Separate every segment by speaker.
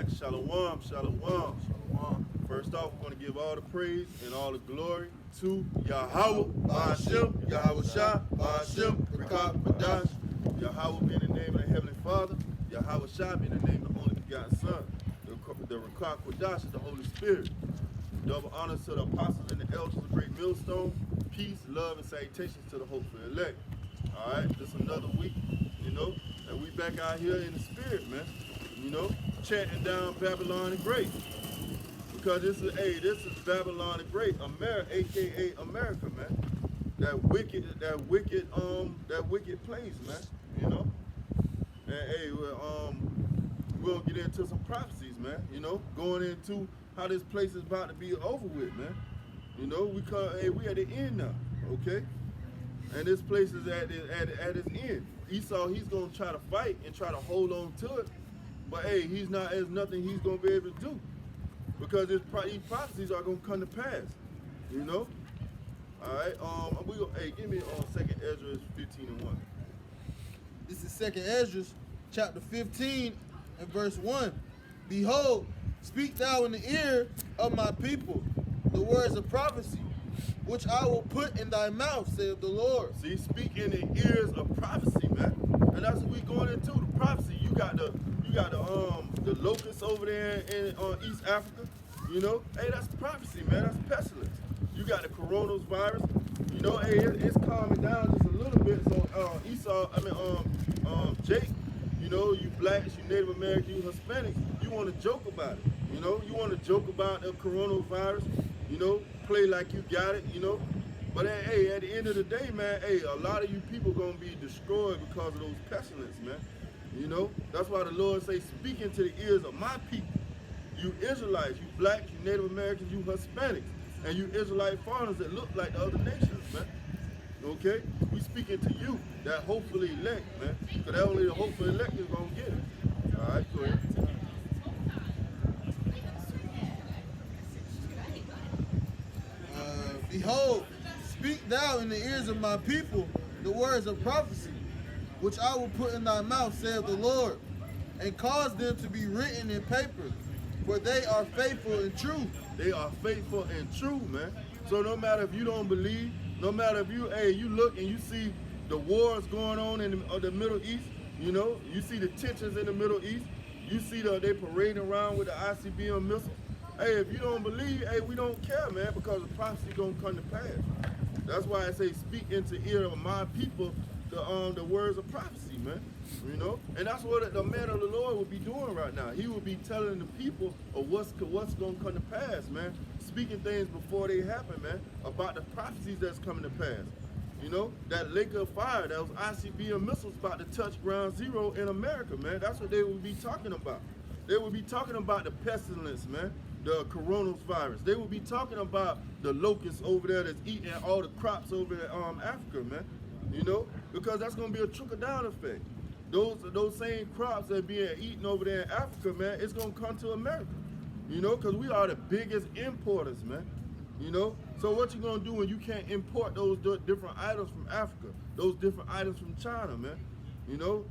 Speaker 1: back. Shalom, shalom. Shalom. First off, we're going to give all the praise and all the glory to Yahweh, Ba'ashem, Yahweh Shah, Ba'ashem, Rekah Badash. Yahweh being the name of the Heavenly Father. Yahweh Shah being the name of the only begotten Son. The Rekah Badash is the Holy Spirit. Double honors to the apostles and the elders of the great millstone. Peace, love, and salutations to the hopeful elect. All right, just another week, and we back out here in the spirit, man. Chanting down Babylon the Great. Because this is Babylon the Great, America, aka America, man. That wicked place, man. And we'll get into some prophecies, man. Going into how this place is about to be over with, man. We at the end now, okay? And this place is at its end. Esau, he's gonna try to fight and try to hold on to it, but there's nothing he's gonna be able to do, because these prophecies are gonna come to pass, All right, give me Second Ezra 15:1.
Speaker 2: This is Second Ezra, chapter 15 and verse 1. Behold, speak thou in the ear of my people the words of prophecy, which I will put in thy mouth, saith the Lord.
Speaker 1: See, speak in the ears of prophecy, man. And that's what we going into, the prophecy. You got the locusts over there in East Africa. That's prophecy, man. That's pestilence. You got the coronavirus. It's calming down just a little bit. So Jake, you blacks, you Native Americans, you Hispanics, you want to joke about it. You want to joke about the coronavirus. Play like you got it. But at the end of the day, man, a lot of you people gonna be destroyed because of those pestilence, man. That's why the Lord say, speak into the ears of my people. You Israelites, you blacks, you Native Americans, you Hispanics, and you Israelite foreigners that look like the other nations, man. Okay? We speaking to you, that hopefully elect, man. Because only the hopefully elect is gonna get it. All right, go ahead.
Speaker 2: Behold, speak thou in the ears of my people the words of prophecy, which I will put in thy mouth, saith the Lord, and cause them to be written in paper, for they are faithful and true.
Speaker 1: They are faithful and true, man. So no matter if you don't believe, no matter if you look and you see the wars going on in the Middle East, you see the tensions in the Middle East, you see they parading around with the ICBM missiles. If you don't believe, we don't care, man, because the prophecy gonna come to pass. That's why I say, speak into the ear of my people the words of prophecy, man. And that's what the man of the Lord will be doing right now. He will be telling the people of what's gonna come to pass, man. Speaking things before they happen, man, about the prophecies that's coming to pass. That lake of fire, those ICBM missiles about to touch ground zero in America, man. That's what they will be talking about. They will be talking about the pestilence, man. The coronavirus. They will be talking about the locusts over there that's eating all the crops over in Africa, man. Because that's gonna be a trickle-down effect. Those same crops that are being eaten over there in Africa, man, it's gonna come to America. Because we are the biggest importers, man. So what you gonna do when you can't import those different items from Africa, those different items from China, man? You don't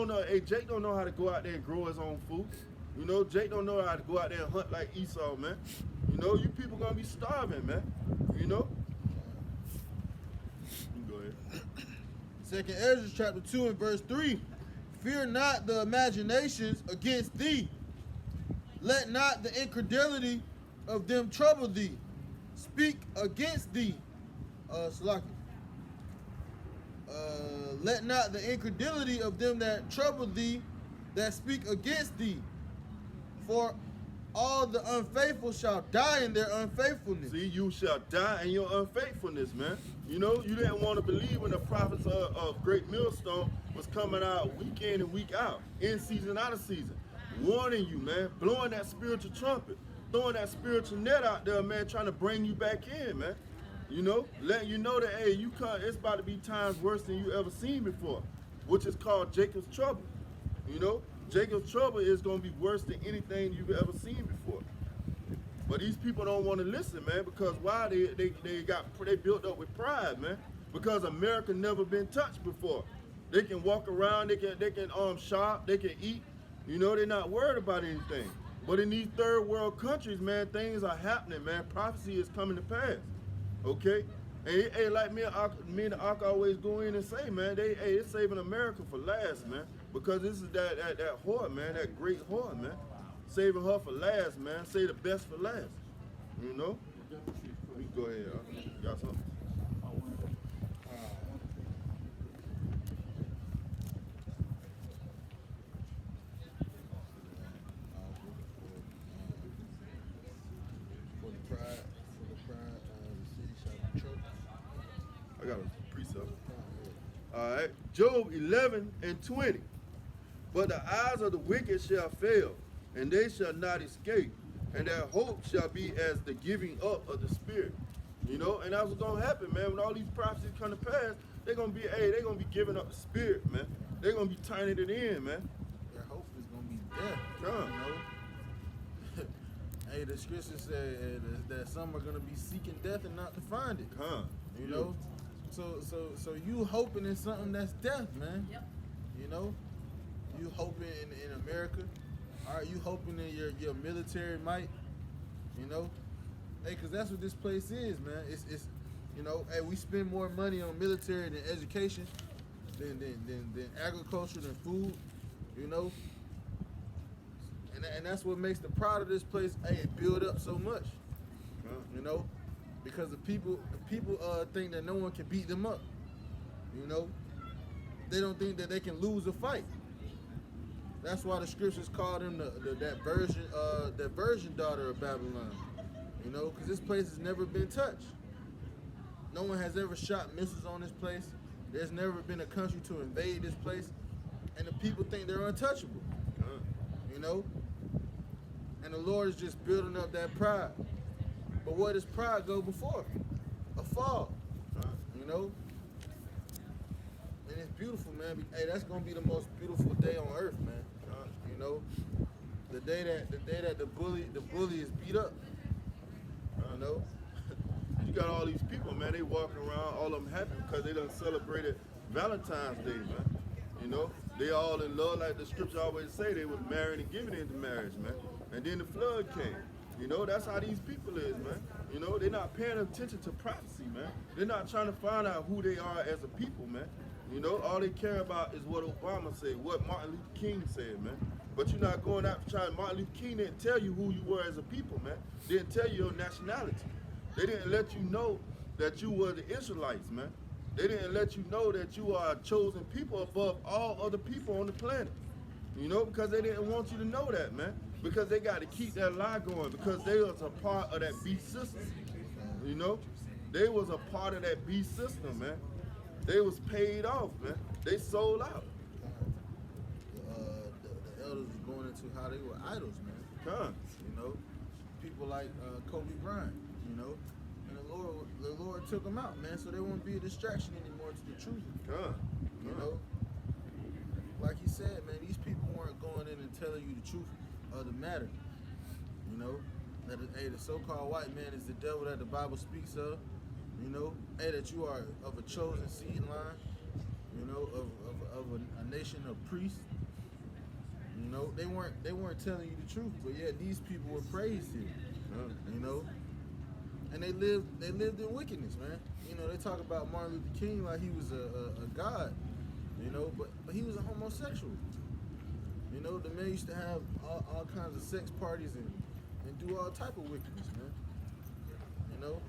Speaker 1: know. Jake don't know how to go out there and grow his own food. Jake don't know how to go out there and hunt like Esau, man. You people gonna be starving, man. You can go ahead.
Speaker 2: Second Ezra chapter 2 and verse 3. Fear not the imaginations against thee. Let not the incredulity of them trouble thee. Speak against thee. Let not the incredulity of them that trouble thee, that speak against thee. For all the unfaithful shall die in their unfaithfulness.
Speaker 1: See, you shall die in your unfaithfulness, man. You didn't want to believe when the prophets of Great Millstone was coming out week in and week out, in season, out of season, warning you, man, blowing that spiritual trumpet, throwing that spiritual net out there, man, trying to bring you back in, man. Letting you know that, it's about to be times worse than you ever seen before, which is called Jacob's trouble. Jacob's trouble is going to be worse than anything you've ever seen before. But these people don't want to listen, man, because why? They built up with pride, man. Because America never been touched before. They can walk around, they can shop, they can eat, You know, they're not worried about anything. But in these third world countries, man, things are happening, man. Prophecy is coming to pass. Okay? And like me and the Ark always go in and say, man, it's saving America for last, man. Because this is that whore, man, that great whore, man. Saving her for last, man. Say the best for last. You know? We go ahead, you got something? I got a precept. All right. Job 11 and 20. But the eyes of the wicked shall fail, and they shall not escape, and their hope shall be as the giving up of the spirit. You know, and that's what's gonna happen, man. When all these prophecies come to pass, they're gonna be giving up the spirit, man. They're gonna be turning it in, man.
Speaker 2: Their hope is gonna be death.
Speaker 1: Come.
Speaker 2: You know? Hey, the scripture said that some are gonna be seeking death and not to find it.
Speaker 1: Come.
Speaker 2: You know? So you hoping in something that's death, man.
Speaker 3: Yep.
Speaker 2: You know? You hoping in America. All right, you hoping in your military might. You know? Hey, cause that's what this place is, man. It's you know, hey, we spend more money on military than education, than agriculture, than food, you know. And that's what makes the pride of this place, hey, it build up so much. You know? Because the people think that no one can beat them up. You know? They don't think that they can lose a fight. That's why the scriptures call them that virgin daughter of Babylon. You know, because this place has never been touched. No one has ever shot missiles on this place. There's never been a country to invade this place. And the people think they're untouchable. You know? And the Lord is just building up that pride. But where does pride go before? A fall. You know? And it's beautiful, man. Hey, that's gonna be the most beautiful day on earth, man. You know? The day that the bully is beat up. You know?
Speaker 1: You got all these people, man, they walking around, all of them happy because they done celebrated Valentine's Day, man. You know, they all in love, like the scripture always say, they was married and given into marriage, man. And then the flood came. You know, that's how these people is, man. You know, they're not paying attention to prophecy, man. They're not trying to find out who they are as a people, man. You know, all they care about is what Obama said, what Martin Luther King said, man. But you're not going out trying. Martin Luther King didn't tell you who you were as a people, man. Didn't tell you your nationality. They didn't let you know that you were the Israelites, man. They didn't let you know that you are a chosen people above all other people on the planet. You know, because they didn't want you to know that, man. Because they got to keep that lie going, because they was a part of that beast system. You know? They was a part of that beast system, man. They was paid off, man. They sold out.
Speaker 2: The elders was going into how they were idols, man. You know? People like Kobe Bryant, you know? And the Lord took them out, man, so they won't be a distraction anymore to the truth. You know? Like he said, man, these people weren't going in and telling you the truth of the matter. You know? That hey, the so-called white man is the devil that the Bible speaks of. You know? Hey, that you are of a chosen seed line. You know, of a nation of priests. You know, they weren't telling you the truth, but yet these people were praised here. You know? And they lived in wickedness, man. You know, they talk about Martin Luther King like he was a god. You know, but he was a homosexual. You know, the man used to have all kinds of sex parties and do all type of wickedness, man. You know?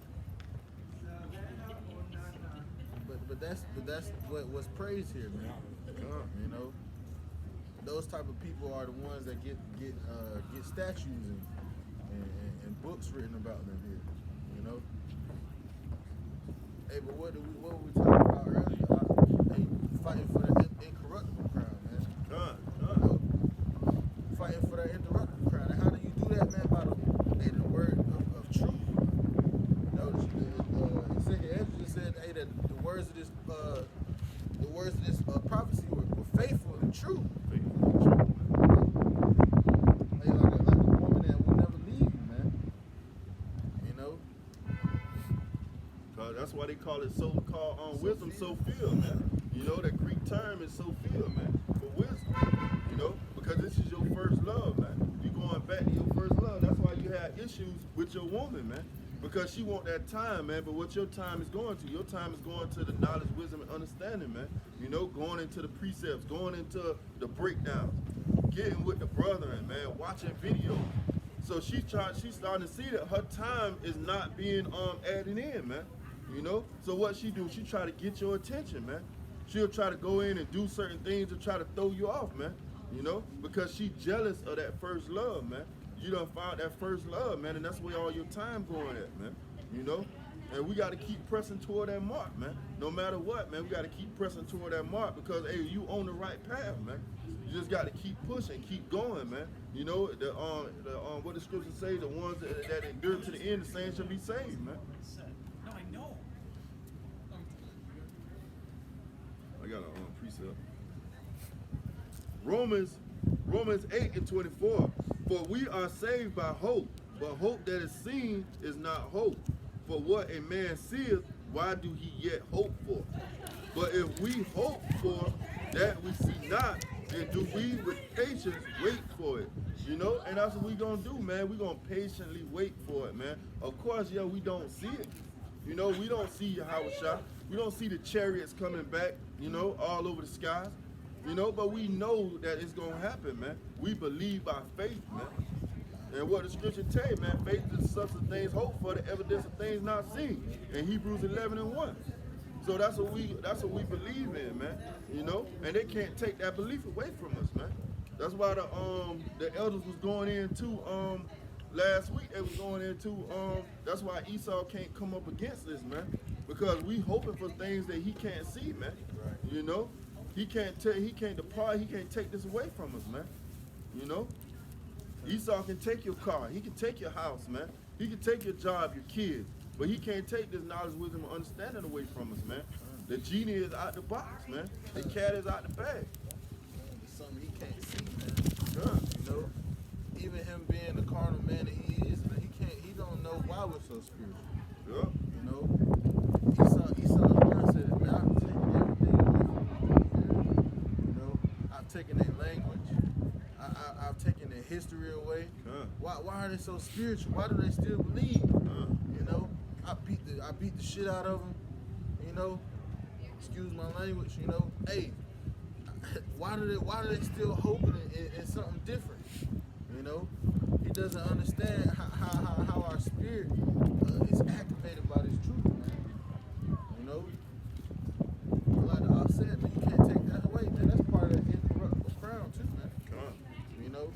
Speaker 2: But that's what's praised here, man. You know? Those type of people are the ones that get statues and books written about them here. You know? Hey, but what were we talking about earlier? Hey, fighting for that incorruptible crown, man. You know? Fighting for that incorruptible crown. And how do you do that, man? By the word of truth. You know, the second Ezra said, hey, that the words of this prophecy were faithful and true. Hey, like a woman that will never leave you, man. You know?
Speaker 1: That's why they call it so-called wisdom, Sophia, man. You know, the Greek term is Sophia, man, for wisdom. You know, because this is your first love, man. You going back to your first love. That's why you have issues with your woman, man. Because she want that time, man. But what your time is going to? Your time is going to the knowledge, wisdom, and understanding, man. You know, going into the precepts, going into the breakdowns, getting with the brethren, man, watching videos. So she's starting to see that her time is not being added in, man. You know? So what she do, she try to get your attention, man. She'll try to go in and do certain things to try to throw you off, man. You know? Because she jealous of that first love, man. You done found that first love, man, and that's where all your time going at, man. You know? And we got to keep pressing toward that mark, man. No matter what, man, we got to keep pressing toward that mark because, hey, you on the right path, man. You just got to keep pushing, keep going, man. You know, what the scriptures say, the ones that endure to the end, the same shall be saved, man.
Speaker 3: No, I know.
Speaker 1: I got a precept. Romans 8:24. For we are saved by hope, but hope that is seen is not hope. For what a man seeth, why do he yet hope for? But if we hope for that we see not, then do we with patience wait for it. You know, and that's what we gonna do, man. We gonna patiently wait for it, man. Of course, yeah, we don't see it. You know, we don't see Yahushua. We don't see the chariots coming back, you know, all over the skies. You know, but we know that it's gonna happen, man. We believe by faith, man. And what the scripture tell you, man, faith is the substance of things hoped for, the evidence of things not seen. In Hebrews 11:1. So that's what we believe in, man. You know, and they can't take that belief away from us, man. That's why the elders was going into last week. They was going into that's why Esau can't come up against this, man. Because we hoping for things that he can't see, man.
Speaker 2: Right.
Speaker 1: You know, he can't depart. He can't take this away from us, man. You know, Esau can take your car. He can take your house, man. He can take your job, your kids. But he can't take this knowledge, wisdom, and understanding away from us, man. The genie is out the box, man. The cat is out the bag.
Speaker 2: It's something he can't see, man.
Speaker 1: Yeah.
Speaker 2: You know, even him being the carnal man that he is, man, he don't know why we're so spiritual.
Speaker 1: Yeah.
Speaker 2: You know, Esau's mindset is, man, I've taken everything away from you. You know, I've taken their language. I've taken their history away. Why are they so spiritual? Why do they still believe? You know, I beat the shit out of them. You know, excuse my language. You know, hey, why do they still hoping in something different? You know, he doesn't understand how our spirit is activated by this truth, man. You know, like I said, man, you can't take that away, man. That's part of the incorruptible crown too, man. You know,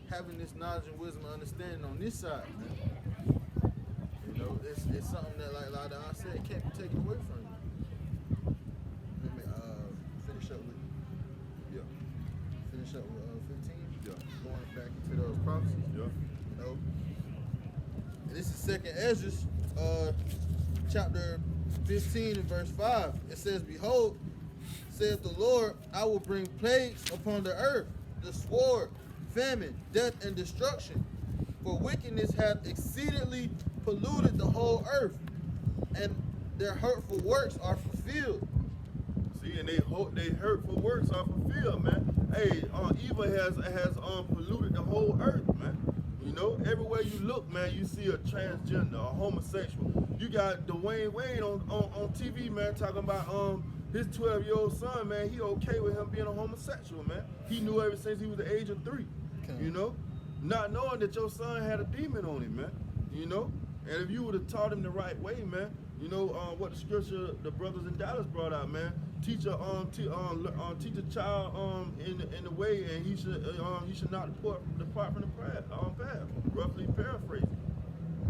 Speaker 2: having this knowledge and wisdom and understanding on this side, man. You know, it's something that, like I said, can't be taken away from you. Let me finish up with 15.
Speaker 1: Yeah.
Speaker 2: Going back into those prophecies.
Speaker 1: Yeah.
Speaker 2: You know, and this is Second Ezra, chapter 15 and verse 5. It says, "Behold, saith the Lord, I will bring plagues upon the earth, the sword, famine, death, and destruction. For wickedness hath exceedingly polluted the whole earth, and their hurtful works are fulfilled."
Speaker 1: See, and they hurtful works are fulfilled, man. Hey, evil has polluted the whole earth, man. You know, everywhere you look, man, you see a transgender, a homosexual. You got Dwayne Wade on TV, man, talking about his 12-year-old son, man. He okay with him being a homosexual, man. He knew ever since he was the age of 3.
Speaker 2: Okay.
Speaker 1: You know, not knowing that your son had a demon on him, man. You know, and if you would have taught him the right way, man. You know what the scripture the brothers in Dallas brought out, man. Teach a child in the way, and he should not depart from the path. Roughly paraphrasing,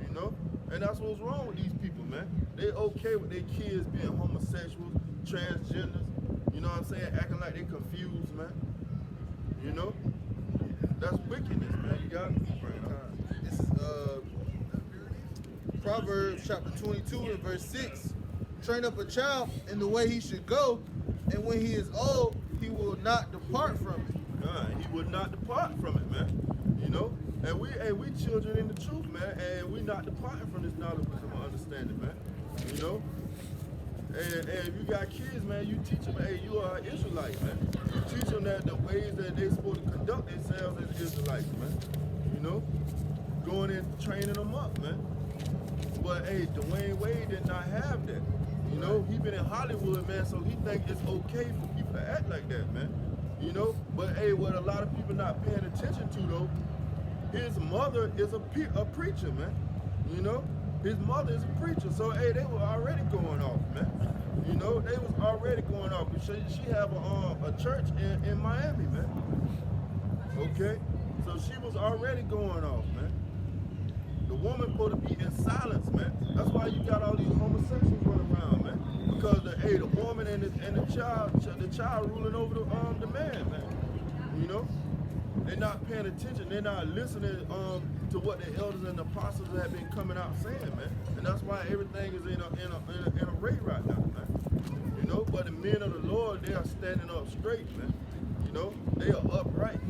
Speaker 1: you know. And that's what's wrong with these people, man. They okay with their kids being homosexuals, transgenders. You know what I'm saying? Acting like they confused, man. You know. That's wickedness, man. You got it.
Speaker 2: This is Proverbs chapter 22 and verse 6. "Train up a child in the way he should go, and when he is old, he will not depart from it."
Speaker 1: He would not depart from it, man. You know, and we children in the truth, man, and we not departing from this knowledge and understanding, man. You know, And if you got kids, man, you teach them, hey, you are an Israelite, man. You teach them that the ways that they supposed to conduct themselves as Israelites, man. You know, going and training them up, man. But hey, Dwayne Wade did not have that. You know, he been in Hollywood, man, so he think it's okay for people to act like that, man. You know, but hey, what a lot of people not paying attention to though, his mother is a preacher, man. You know, his mother is a preacher, so hey, they were already going off, man. You know, they was already going off. She have a church in Miami, man. Okay, so she was already going off, man. The woman supposed to be in silence, man. That's why you got all these homosexuals running around, man. Because the woman and the child ruling over the man, man. You know, they're not paying attention. They're not listening to what the elders and the apostles have been coming out saying, man. And that's why everything is in a rate right now, man. You know, but the men of the Lord, they are standing up straight, man. You know, they are upright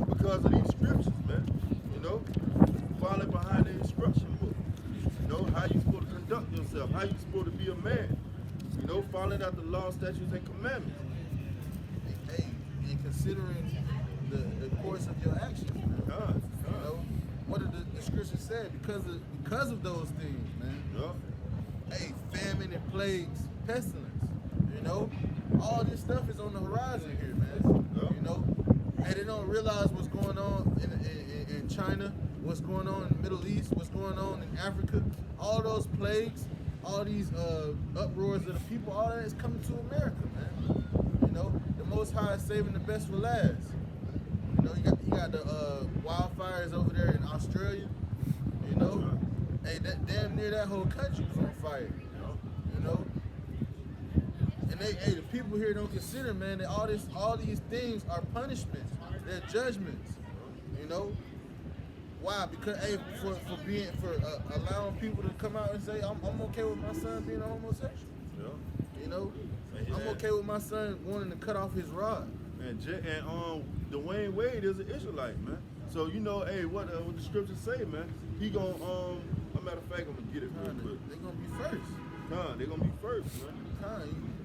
Speaker 1: because of these scriptures, man. You know, following behind the instruction book. You know, how you supposed to conduct yourself, how you supposed to be a man. You know, following out the law, statutes, and commandments.
Speaker 2: Hey, and considering the course of your actions, man. You know, what did the scripture say? Because of those things, man. Hey, famine and plagues, pestilence. You know, all this stuff is on the horizon here, man. You know, and they don't realize what's going on in China, what's going on in the Middle East, what's going on in Africa. All those plagues, all these uproars of the people, all that is coming to America, man. You know, the Most High is saving the best for last. You know, you got the wildfires over there in Australia. You know, hey, damn near that whole country was on fire. You know, and the people here don't consider, man, that all these things are punishments. They're judgments. You know, why? Because hey, for allowing people to come out and say, I'm okay with my son being a homosexual. You know, I'm okay with my son wanting to cut off his rod.
Speaker 1: And Dwayne Wade is an Israelite, man. So you know, hey, what the scriptures say, man? He gonna a matter of fact, I'm gonna get it real quick.
Speaker 2: They're gonna be first.
Speaker 1: They're gonna be first, man.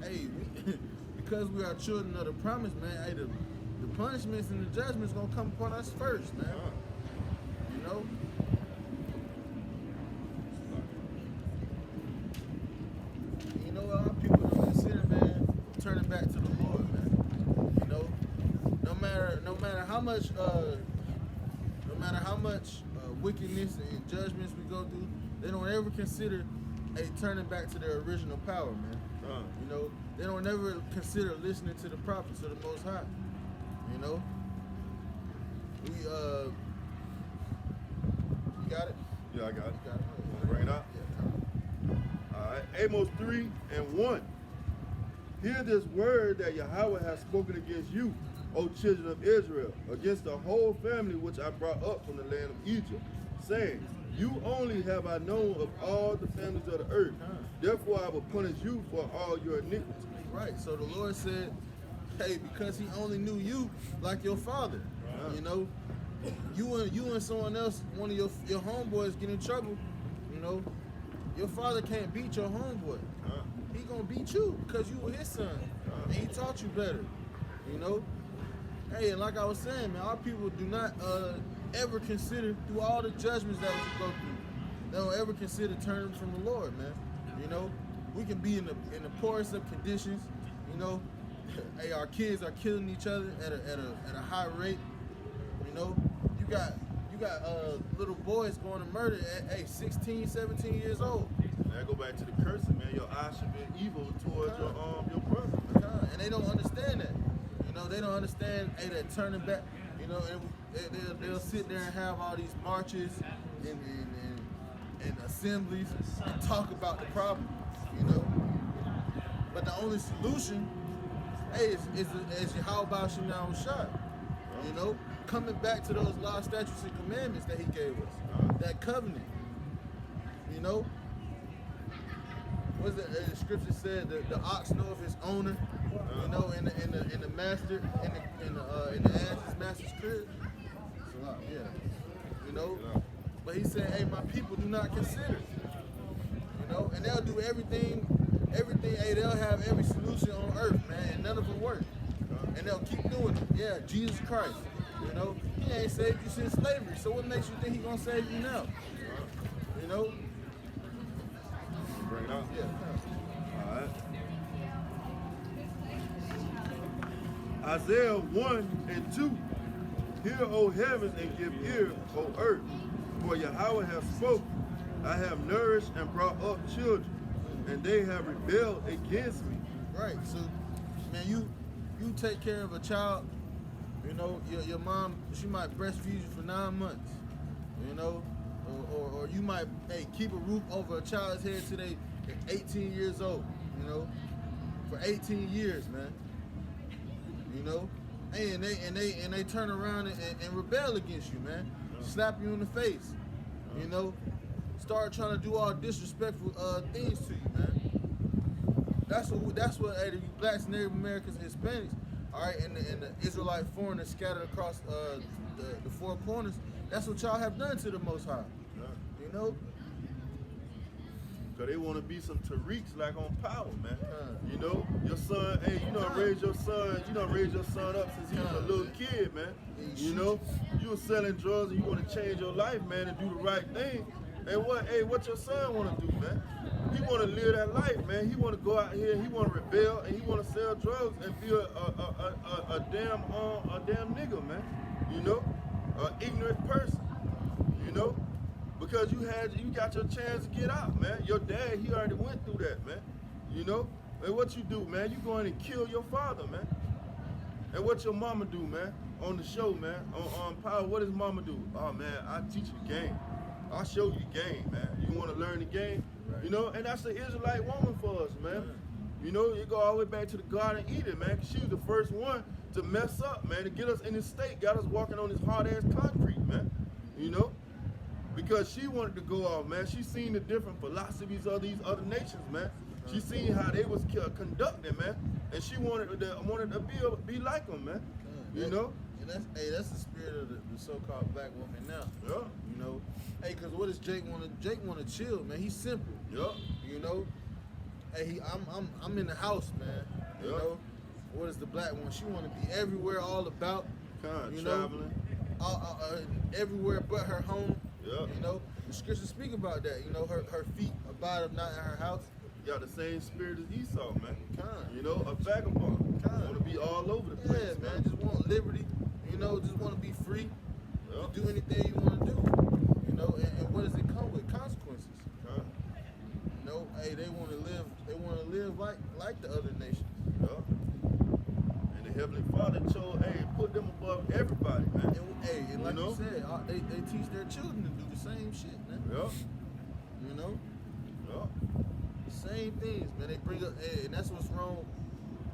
Speaker 2: Hey, because we are children of the promise, man. Hey, the punishments and the judgments gonna come upon us first, man. You know. You know what our people don't consider, man, turning back to the Lord, man. You know, no matter how much wickedness and judgments we go through, they don't ever consider turning back to their original power, man. You know, they don't ever consider listening to the prophets of the Most High. You know, you got it?
Speaker 1: Yeah, I got it.
Speaker 2: You got it.
Speaker 1: Bring it out.
Speaker 2: Yeah.
Speaker 1: All right, Amos 3:1. Hear this word that Yahweh has spoken against you, O children of Israel, against the whole family which I brought up from the land of Egypt, saying, you only have I known of all the families of the earth. Therefore I will punish you for all your iniquities.
Speaker 2: Right. So the Lord said, hey, because he only knew you like your father. You know, you and someone else, one of your homeboys get in trouble, you know, your father can't beat your homeboy. He gonna beat you because you were his son. And he taught you better. You know? Hey, and like I was saying, man, our people do not ever consider, through all the judgments that we go through, they don't ever consider turning from the Lord, man. You know, we can be in the poorest of conditions. You know, hey, our kids are killing each other at a high rate. You know, you got little boys going to murder at 16, 17 years old.
Speaker 1: That go back to the cursing, man. Your eyes should be evil towards your brother.
Speaker 2: And they don't understand that. You know, they don't understand that turning back. You know, and they'll sit there and have all these marches and assemblies and talk about the problem. You know, but the only solution, hey, is how about Shemau Shah? You know, coming back to those law, statutes, and commandments that he gave us, that covenant. You know, what's the scripture said? The ox knoweth his owner. You know, in the master, in the ass, master's crib. Yeah. You know, but he said, hey, my people do not consider. You know, and they'll do everything everything. Hey, they'll have every solution on earth, man, and none of them work. And they'll keep doing it. Yeah, Jesus Christ. You know, he ain't saved you since slavery. So what makes you think he gonna save you now? You know?
Speaker 1: Bring it out.
Speaker 2: Yeah.
Speaker 1: All right. Isaiah 1 and 2. Hear, O heavens, and give ear, O earth. For Yahweh has spoken. I have nourished and brought up children, and they have rebelled against me.
Speaker 2: Right. So, man, you take care of a child. You know, your mom, she might breastfeed you for 9 months. You know, or you might keep a roof over a child's head till they 18 years old. You know, for 18 years, man. You know, and they turn around and rebel against you, man. Slap you in the face. You know, start trying to do all disrespectful things to you, man. That's what the blacks, Native Americans, and Hispanics, all right, and the Israelite foreigners scattered across the four corners. That's what y'all have done to the Most High. You know.
Speaker 1: Cause they want to be some Tariqs like on power, man. You know, your son, raise your son up since he was a little kid, man. You know, you were selling drugs and you want to change your life, man, and do the right thing. And what your son want to do, man? He want to live that life, man. He want to go out here, he want to rebel, and he want to sell drugs and be a damn nigga, man. You know, an ignorant person. You know. Because you got your chance to get out, man. Your dad, he already went through that, man. You know? And what you do, man? You go in and kill your father, man. And what your mama do, man? On the show, man. On Power, what does mama do? Oh, man, I teach you the game. I'll show you the game, man. You want to learn the game? Right. You know? And that's the Israelite woman for us, man. Right. You know, you go all the way back to the Garden of Eden, man. Because she was the first one to mess up, man. To get us in this state. Got us walking on this hard-ass concrete, man. You know? Because she wanted to go off, man. She seen the different philosophies of these other nations, man. She seen how they was conducting, man, and she wanted to be like them, man. You know.
Speaker 2: And that's the spirit of the so-called black woman now.
Speaker 1: Yeah.
Speaker 2: You know. Hey, cause what does Jake want to? Jake want to chill, man. He's simple.
Speaker 1: Yeah.
Speaker 2: You know. Hey, I'm in the house, man. You know. What is the black one? She want to be everywhere, all about. You
Speaker 1: traveling.
Speaker 2: Everywhere but her home.
Speaker 1: Yeah.
Speaker 2: You know, the scriptures speak about that. You know, her feet abide not in her house.
Speaker 1: Got the same spirit as Esau, man. You know, a vagabond. Want to be all over the place.
Speaker 2: Yeah, man. Just want liberty. You know, just want to be free. To do anything you want to do. You know, and what does it come with? Consequences. You know, hey, they want to live. They want to live like the other nations.
Speaker 1: Yeah. And the Heavenly Father chose, put them above everybody, man.
Speaker 2: And like you said, they teach their children to do the same shit, man.
Speaker 1: Yeah.
Speaker 2: You know?
Speaker 1: Yeah.
Speaker 2: The same things, man. They bring up, and that's what's wrong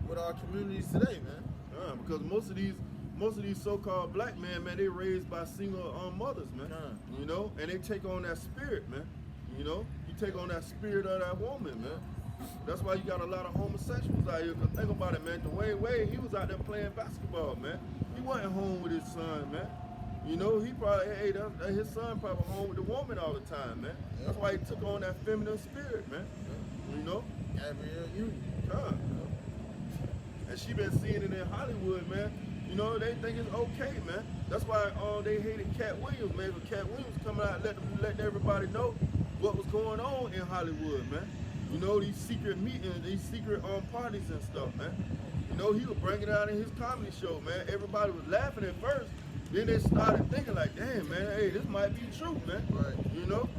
Speaker 2: with our communities today, man.
Speaker 1: Yeah, because most of these so-called black men, man, they raised by single mothers, man. You know? And they take on that spirit, man. You know? You take on that spirit of that woman, man. That's why you got a lot of homosexuals out here. Cause think about it, man. Dwayne Wade, he was out there playing basketball, man. He wasn't home with his son, man. You know, he probably, his son probably home with the woman all the time, man. That's why he took on that feminine spirit, man. You know?
Speaker 2: Gabrielle Union.
Speaker 1: And she been seeing it in Hollywood, man. You know, they think it's okay, man. That's why they hated Cat Williams, man. But Cat Williams coming out letting everybody know what was going on in Hollywood, man. You know, these secret meetings, these secret parties and stuff, man. You know, he was bringing it out in his comedy show, man. Everybody was laughing at first. Then they started thinking like, damn, man, this might be true, man.
Speaker 2: Right.
Speaker 1: You know?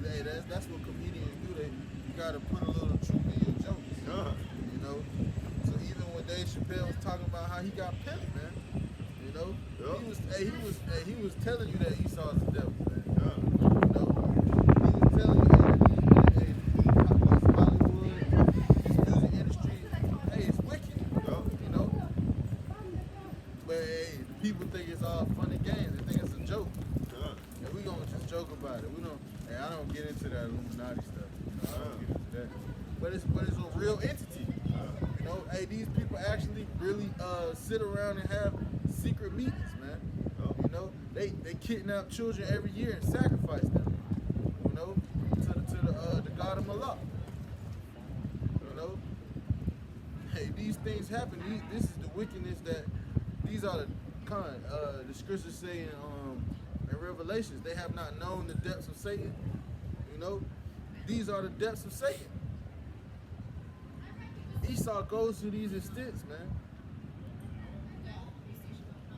Speaker 2: Hey, that's what comedians do. You gotta put a little truth in your jokes. You know? So even when Dave Chappelle was talking about how he got pimped, man, you know? He was telling you that Esau's the devil, man. You know? He was telling you people think it's all fun and games. They think it's a joke. And we gonna just joke about it. I don't get into that Illuminati stuff. You know, I don't get into that. But it's a real entity. You know, these people actually really sit around and have secret meetings, man. You know, they kidnap children every year and sacrifice them. You know, to the God of Malak. You know? Hey, these things happen. This is the wickedness that, these are the kind, the scriptures say in Revelations, they have not known the depths of Satan. You know? These are the depths of Satan. Esau goes through these extents, man.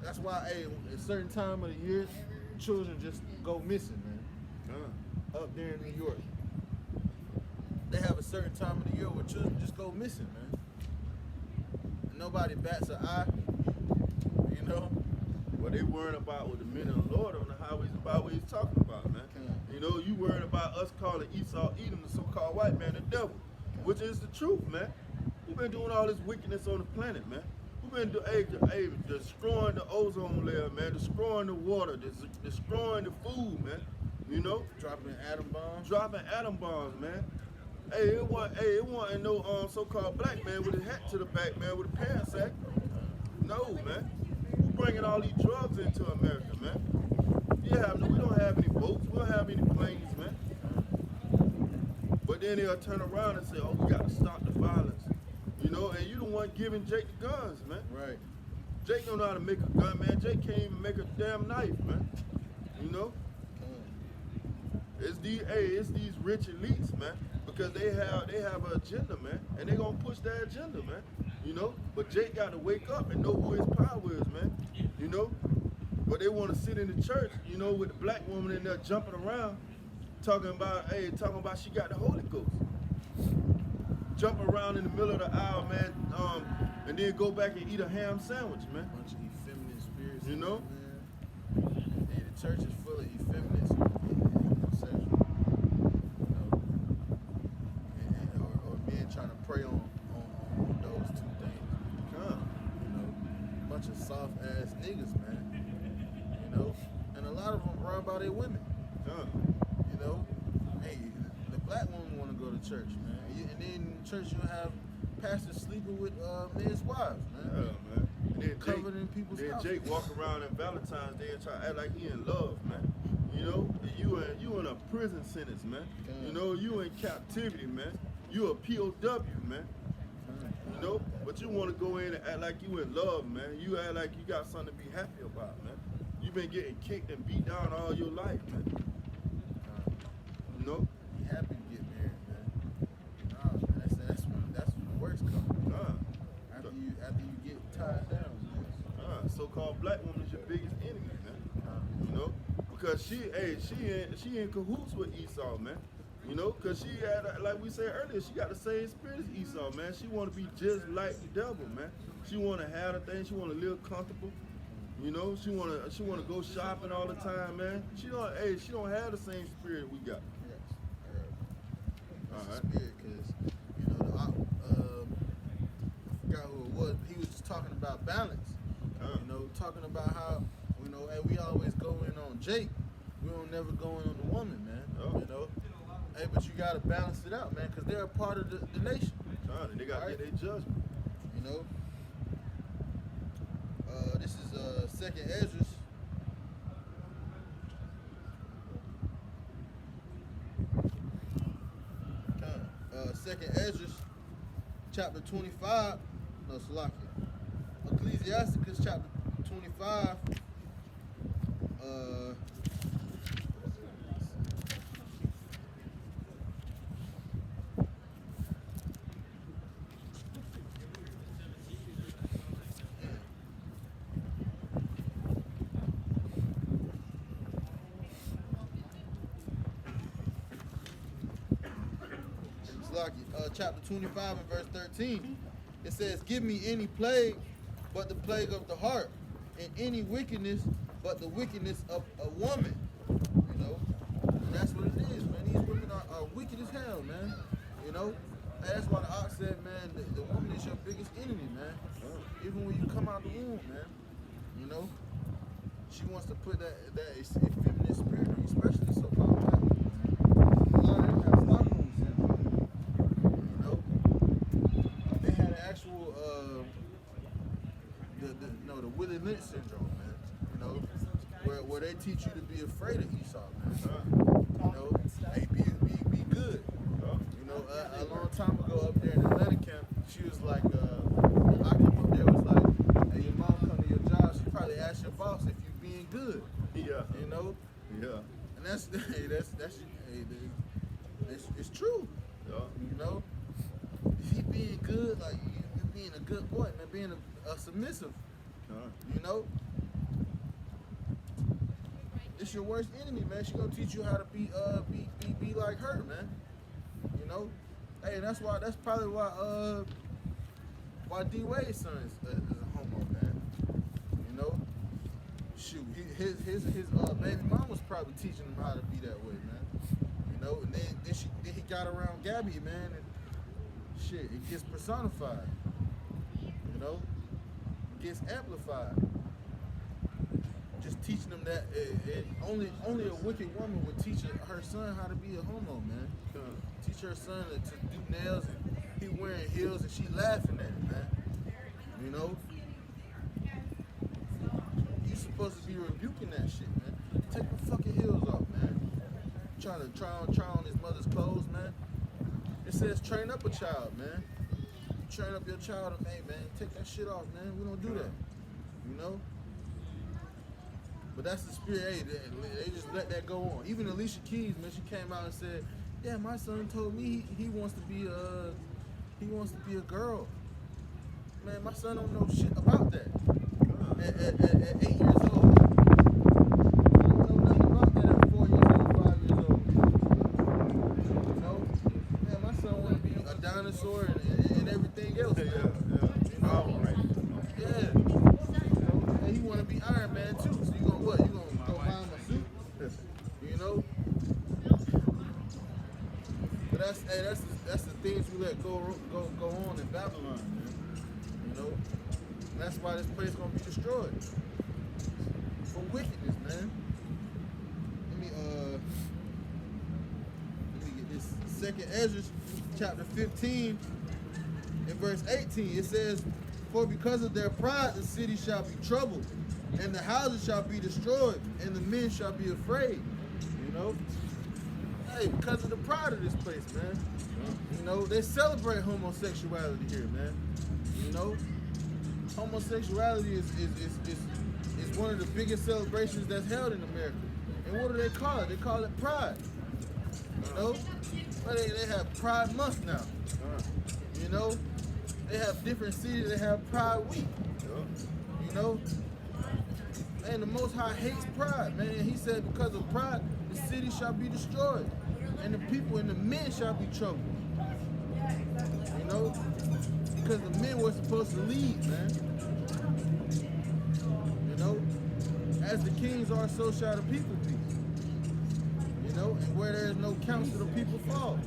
Speaker 2: That's why, hey, at a certain time of the year, children just go missing, man. Up there in New York. They have a certain time of the year where children just go missing, man. And nobody bats an eye, you know?
Speaker 1: What they worrying about with the men of the Lord on the highways about what he's talking about, man. You know, you worried about us calling Esau, Edom, the so-called white man, the devil, which is the truth, man. We've been doing all this wickedness on the planet, man. We've been destroying the ozone layer, man, destroying the water, destroying the food, man. You know?
Speaker 2: Dropping
Speaker 1: atom bombs, man. Hey, it wasn't no so-called black man with a hat to the back, man, with a pants sack. No, man. We're bringing all these drugs into America, man. We don't have any boats, we don't have any planes, man. But then they'll turn around and say, oh, we got to stop the violence. You know, and you the one giving Jake the guns, man.
Speaker 2: Right.
Speaker 1: Jake don't know how to make a gun, man. Jake can't even make a damn knife, man. You know? It's these rich elites, man, because they have an agenda, man, and they gonna push their agenda, man. You know? But Jake got to wake up and know who his power is, man. You know? But they want to sit in the church, you know, with the black woman in there jumping around, talking about she got the Holy Ghost. Jump around in the middle of the aisle, man, and then go back and eat a ham sandwich, man.
Speaker 2: Bunch of effeminate spirits.
Speaker 1: You know?
Speaker 2: Man. Hey, the church is full of effeminates and homosexual. You know? Or men trying to prey on those two things. You know? Bunch of soft ass niggas, man. You know? And a lot of them run by their women. You know? Hey, the black woman want to go to church, man. And then in church you'll have pastors sleeping with men's wives, man.
Speaker 1: Yeah, man. And then
Speaker 2: covered in people's houses.
Speaker 1: Jake walk around in Valentine's Day and try to act like he in love, man. You know, you in a prison sentence, man. You know, you in captivity, man. You a POW, man. You know, but you want to go in and act like you in love, man. You act like you got something to be happy about, man. You been getting kicked and beat down all your life, man. You know.
Speaker 2: Be happy to get married, man. Nah, man, that's when the worst comes. After you get tied down.
Speaker 1: So-called black woman is your biggest enemy, man. You know, because she in cahoots with Esau, man. You know, because she had, like we said earlier, she got the same spirit as Esau, man. She want to be just like the devil, man. She want to have the things. She want to live comfortable. You know, she want to go shopping all the time, man. She don't have the same spirit we got.
Speaker 2: All right. Spirit, because you know, I forgot who it was, but he was just talking about balance. You know, talking about how, you know, hey, we always go in on Jake. We don't never go in on the woman, man. You know, hey, but you gotta balance it out, man, because they're a part of the nation.
Speaker 1: They gotta get their judgment.
Speaker 2: You know, this is Second Ezra. Second Ezra, chapter 25. No, Salakia. Ecclesiasticus chapter 25. Chapter 25 and verse 13, it says, give me any plague but the plague of the heart, and any wickedness but the wickedness of a woman. You know, and that's what it is, man. These women are wicked as hell, man. You know, and that's why the ox said, man, the woman is your biggest enemy, man. Even when you come out the womb, man. You know, she wants to put that effeminate spirit on you, especially so-called black women, man. A lot of them have Stockholm syndrome. They had an actual, the Willie Lynch syndrome, man. You know, where they teach you to be afraid of Esau, man. You know, hey, be good. know, a long time ago up there in Atlanta camp, she was like, I came up there was like, hey, your mom come to your job, she probably asked your boss if you being good.
Speaker 1: Yeah.
Speaker 2: You know?
Speaker 1: Yeah.
Speaker 2: And that's it's true.
Speaker 1: Yeah.
Speaker 2: You know? If he being good, like you being a good boy, man, being a submissive. You know? It's your worst enemy, man. She gonna teach you how to be like her, man. You know? Hey, that's probably why D Wade's son is a homo, man. You know? Shoot, his baby mom was probably teaching him how to be that way, man. You know, and then he got around Gabby, man, and shit, it gets personified. You know? It gets amplified. Just teaching them that only a wicked woman would teach her son how to be a homo, man. Teach her son to do nails and he wearing heels and she laughing at it, man. You know? You supposed to be rebuking that shit, man. Take the fucking heels off, man. Trying to try on his mother's clothes, man. It says train up a child, man. Train up your child and hey, man, take that shit off, man. We don't do that. You know? But that's the spirit. Hey, they just let that go on. Even Alicia Keys, man, she came out and said, "Yeah, my son told me he wants to be a girl." Man, my son don't know shit about that. At 8 years old, he don't know nothing about that at 4 years old, 5 years old. You know, man, my son want to be a dinosaur and everything else. Man. You know, yeah. And he want to be Iron Man too. So you gonna what? You gonna go buy him a suit? You know? But that's the things we let go on in Babylon, man. You know? And that's why this place gonna be destroyed. For wickedness, man. Let me get this. 2nd Ezra chapter 15 and verse 18. It says, "For because of their pride the city shall be troubled, and the houses shall be destroyed, and the men shall be afraid." You know? Hey, because of the pride of this place, man. You know, they celebrate homosexuality here, man. You know? Homosexuality is one of the biggest celebrations that's held in America. And what do they call it? They call it Pride. You know? But they have Pride Month now. You know? They have different cities that have Pride Week. You know? And the Most High hates pride, man. He said because of pride, the city shall be destroyed. And the people and the men shall be troubled. You know? Because the men were supposed to lead, man. You know? As the kings are, so shall the people be. You know? And where there is no counsel, the people fall.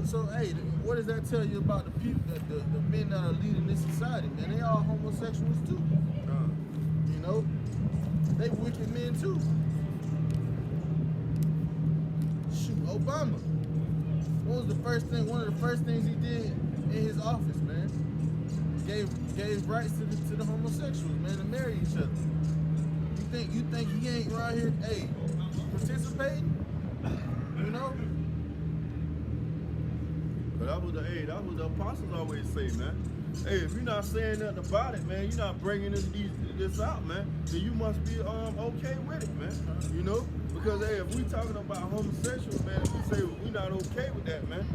Speaker 2: So hey, what does that tell you about the people, the men that are leading this society, man? They all homosexuals too. You know? They wicked men too. Shoot, Obama. What was one of the first things he did in his office, man? Gave rights to the homosexuals, man, to marry each other. You think he ain't right here, hey, participating? You know?
Speaker 1: But that was the apostles always say, man. Hey, if you're not saying nothing about it, man, you're not bringing this out, man, then you must be okay with it, man. You know? Because hey, if we talking about homosexuals, man, if we say we're not okay with that, man,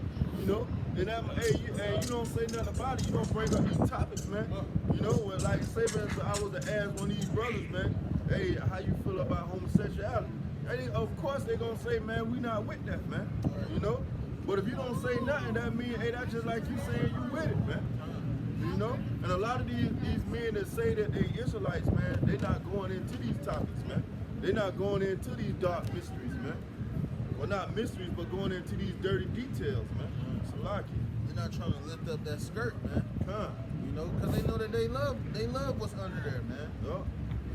Speaker 1: you know, then you don't say nothing about it, you don't bring up these topics, man. You know, well, like say for instance, I was to ask one of these brothers, man, hey, how you feel about homosexuality? And of course they're gonna say, man, we not with that, man. You know? But if you don't say nothing, that means, hey, that's just like you saying you with it, man. You know? And a lot of these men that say that they Israelites, man, they're not going into these topics, man. They're not going into these dark mysteries, man. Well, not mysteries, but going into these dirty details, man. Salaki.
Speaker 2: They're not trying to lift up that skirt, man. You know, because they know that they love what's under there, man.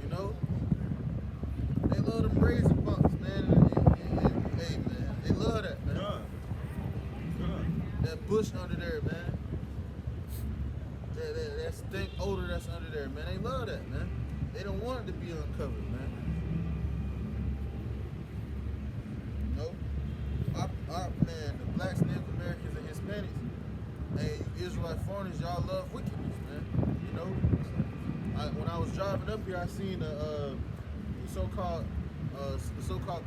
Speaker 2: You know? They love them razor bumps, man. And hey, man, they love that, man. That bush under there, man. That stink odor that's under there, man. They love that, man. They don't want it to be uncovered, man. You know? Man, corners, y'all love wickedness, man. You know, when I was driving up here, I seen a so-called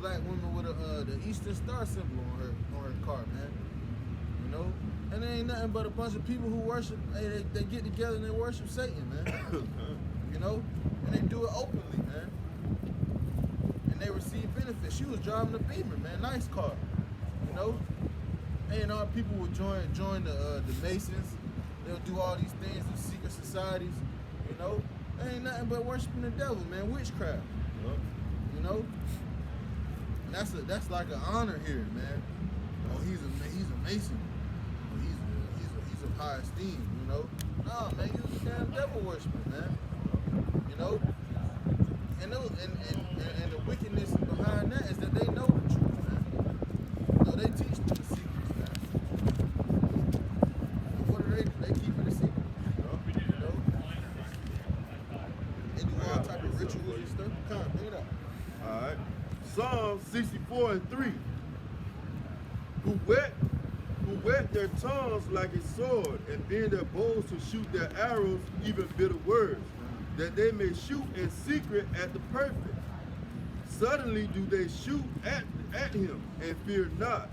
Speaker 2: black woman with the Eastern Star symbol on her car, man. You know, and there ain't nothing but a bunch of people who worship. Hey, they get together and they worship Satan, man. You know, and they do it openly, man. And they receive benefits. She was driving a Beamer, man, nice car. You know, and our people would join the Masons. They'll do all these things in secret societies. You know, there ain't nothing but worshiping the devil, man. Witchcraft. You know, and that's like an honor here, man. Oh, he's a Mason. Oh, he's of high esteem. You know, nah, man, you a damn devil worshiper, man. You know, and the wickedness behind that is that they know the truth, man. You know, they teach them the secrets, man. And what do? They keep it a secret. You know, they do all type of rituals and stuff. Come on, bring it up.
Speaker 1: All right. Psalm 64:3. Who wet their tongues like a sword, and bend their bows to shoot their arrows, even bitter words, that they may shoot in secret at the perfect. Suddenly do they shoot at him and fear not.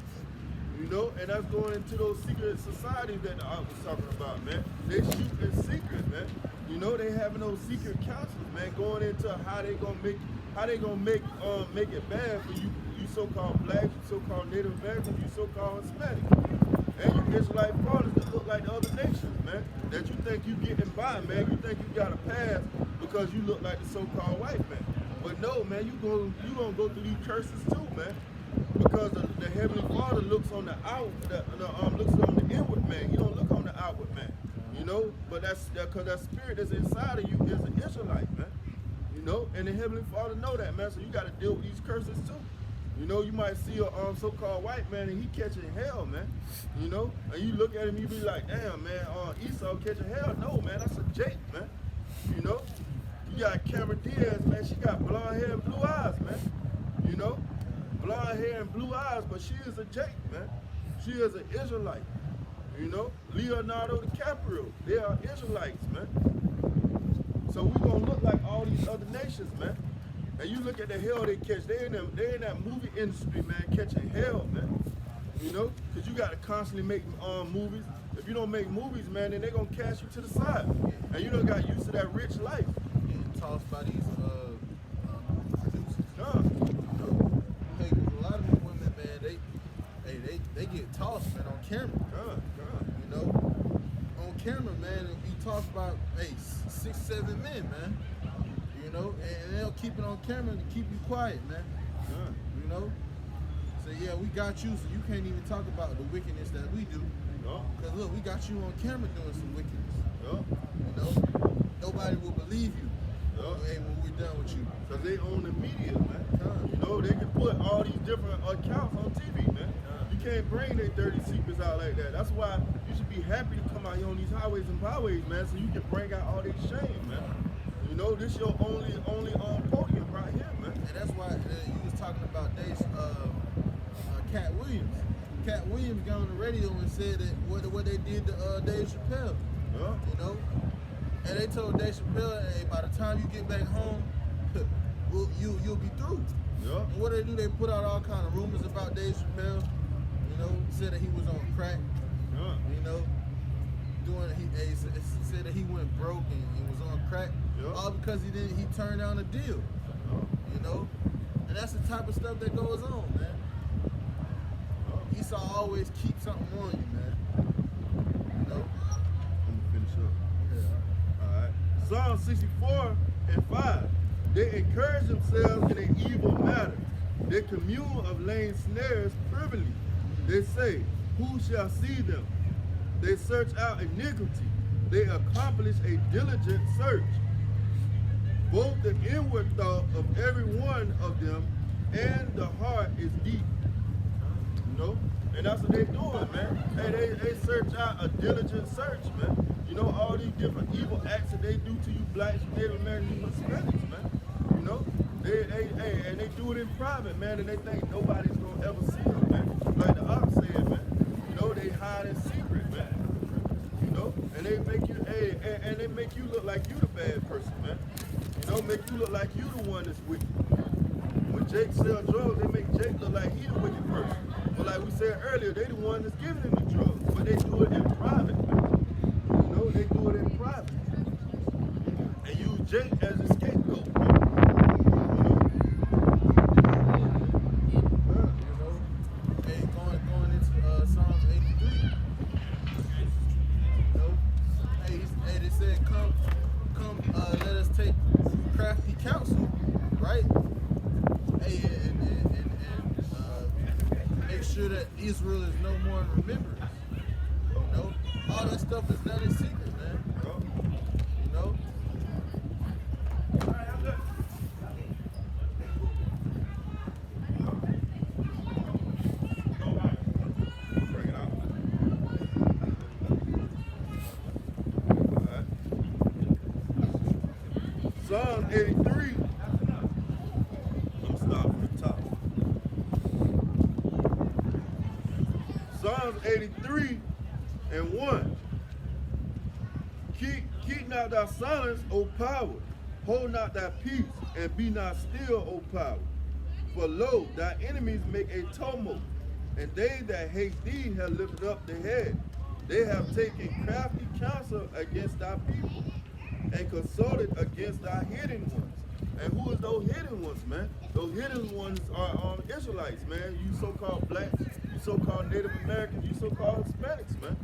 Speaker 1: You know, and that's going into those secret societies that I was talking about, man. They shoot in secret, man. You know, they having those secret councils, man, going into how they gonna make it bad for you so-called blacks, you so-called Native Americans, you so-called Hispanic, and you Israelite fathers that look like the other nations, man. That you think you getting by, man. You think you got a pass because you look like the so-called white man. But no, man, you gonna go through these curses too, man. Because the Heavenly Father looks on the looks on the inward man. He don't look on the outward man. You know, but that's because that spirit that's inside of you is an Israelite, man. You know, and the Heavenly Father know that, man. So you got to deal with these curses too. You know, you might see a so-called white man and he catching hell, man. You know, and you look at him, you be like, damn, man, Esau catching hell. No, man, that's a Jake, man. You know, you got Cameron Diaz, man. She got blonde hair and blue eyes, man. You know, blonde hair and blue eyes, but she is a Jake, man. She is an Israelite. You know, Leonardo DiCaprio, they are Israelites, man. So we gonna look like all these other nations, man. And you look at the hell they catch. They in that movie industry, man, catching hell, man. You know, because you got to constantly make movies. If you don't make movies, man, then they gonna cast you to the side. And you don't got used to that rich life.
Speaker 2: Getting tossed by these producers.
Speaker 1: Yeah.
Speaker 2: You know, hey, a lot of these women, man, they get tossed, man, on camera. You know, on camera, man, and be tossed by 6, 7 men, man. You know, and they'll keep it on camera to keep you quiet, man. You know, so yeah, we got you, so you can't even talk about the wickedness that we do. Cause look, we got you on camera doing some wickedness. You know, nobody will believe you. Hey, when we're done with you,
Speaker 1: Cause they own the media, man. You know, they can put all these different accounts on TV, man. You can't bring their dirty secrets out like that. That's why you should be happy to come out here on these highways and byways, man, so you can bring out all this shame, man. You know, this your only podium right here, man.
Speaker 2: And that's why you was talking about Cat Williams. Cat Williams got on the radio and said that what they did to Dave Chappelle. You know, and they told Dave Chappelle, hey, by the time you get back home, you'll be through. And what they do, they put out all kind of rumors about Dave Chappelle. You know, said that he was on crack. You know, said that he went broke and he was on crack. All because he turned down a deal. You know, and that's the type of stuff that goes on, man. Esau always keep something on you, man. You know.
Speaker 1: I'm gonna finish up. All right. Psalm 64:5. They encourage themselves in an evil matter. They commune of laying snares privily. They say, who shall see them? They search out iniquity. They accomplish a diligent search. Both the inward thought of every one of them and the heart is deep. You know? And that's what they doing, man. Hey, they search out a diligent search, man. You know, all these different evil acts that they do to you blacks, you Native Americans, you Hispanics, man. You know? And they do it in private, man, and they think nobody's gonna ever see them, man. Like the ox said, man. You know, they hide in secret, man. You know? and they make you, hey, and they make you look like you the bad person, man. You know, make you look like you the one that's wicked. When Jake sell drugs, they make Jake look like he the wicked person. But like we said earlier, they the one that's giving him the drugs, but they do it in private, man. You know, they do it in private, and use Jake as a scapegoat.
Speaker 2: Going into Psalms 83. They said, come, let us take crafty counsel, right? Hey, and make sure that Israel is no more in remembrance. You know, all that stuff is done in secret, man. You know.
Speaker 1: Psalm 83. I'm starting from the top. Psalms 83 and 1. Keep not thy silence, O power. Hold not thy peace, and be not still, O power. For lo, thy enemies make a tumult, and they that hate thee have lifted up their head. They have taken crafty counsel against thy people, and consulted against thy hidden ones. And who is those hidden ones, man? Those hidden ones are Israelites, man. You so-called blacks, you so-called Native Americans, you so-called Hispanics, man.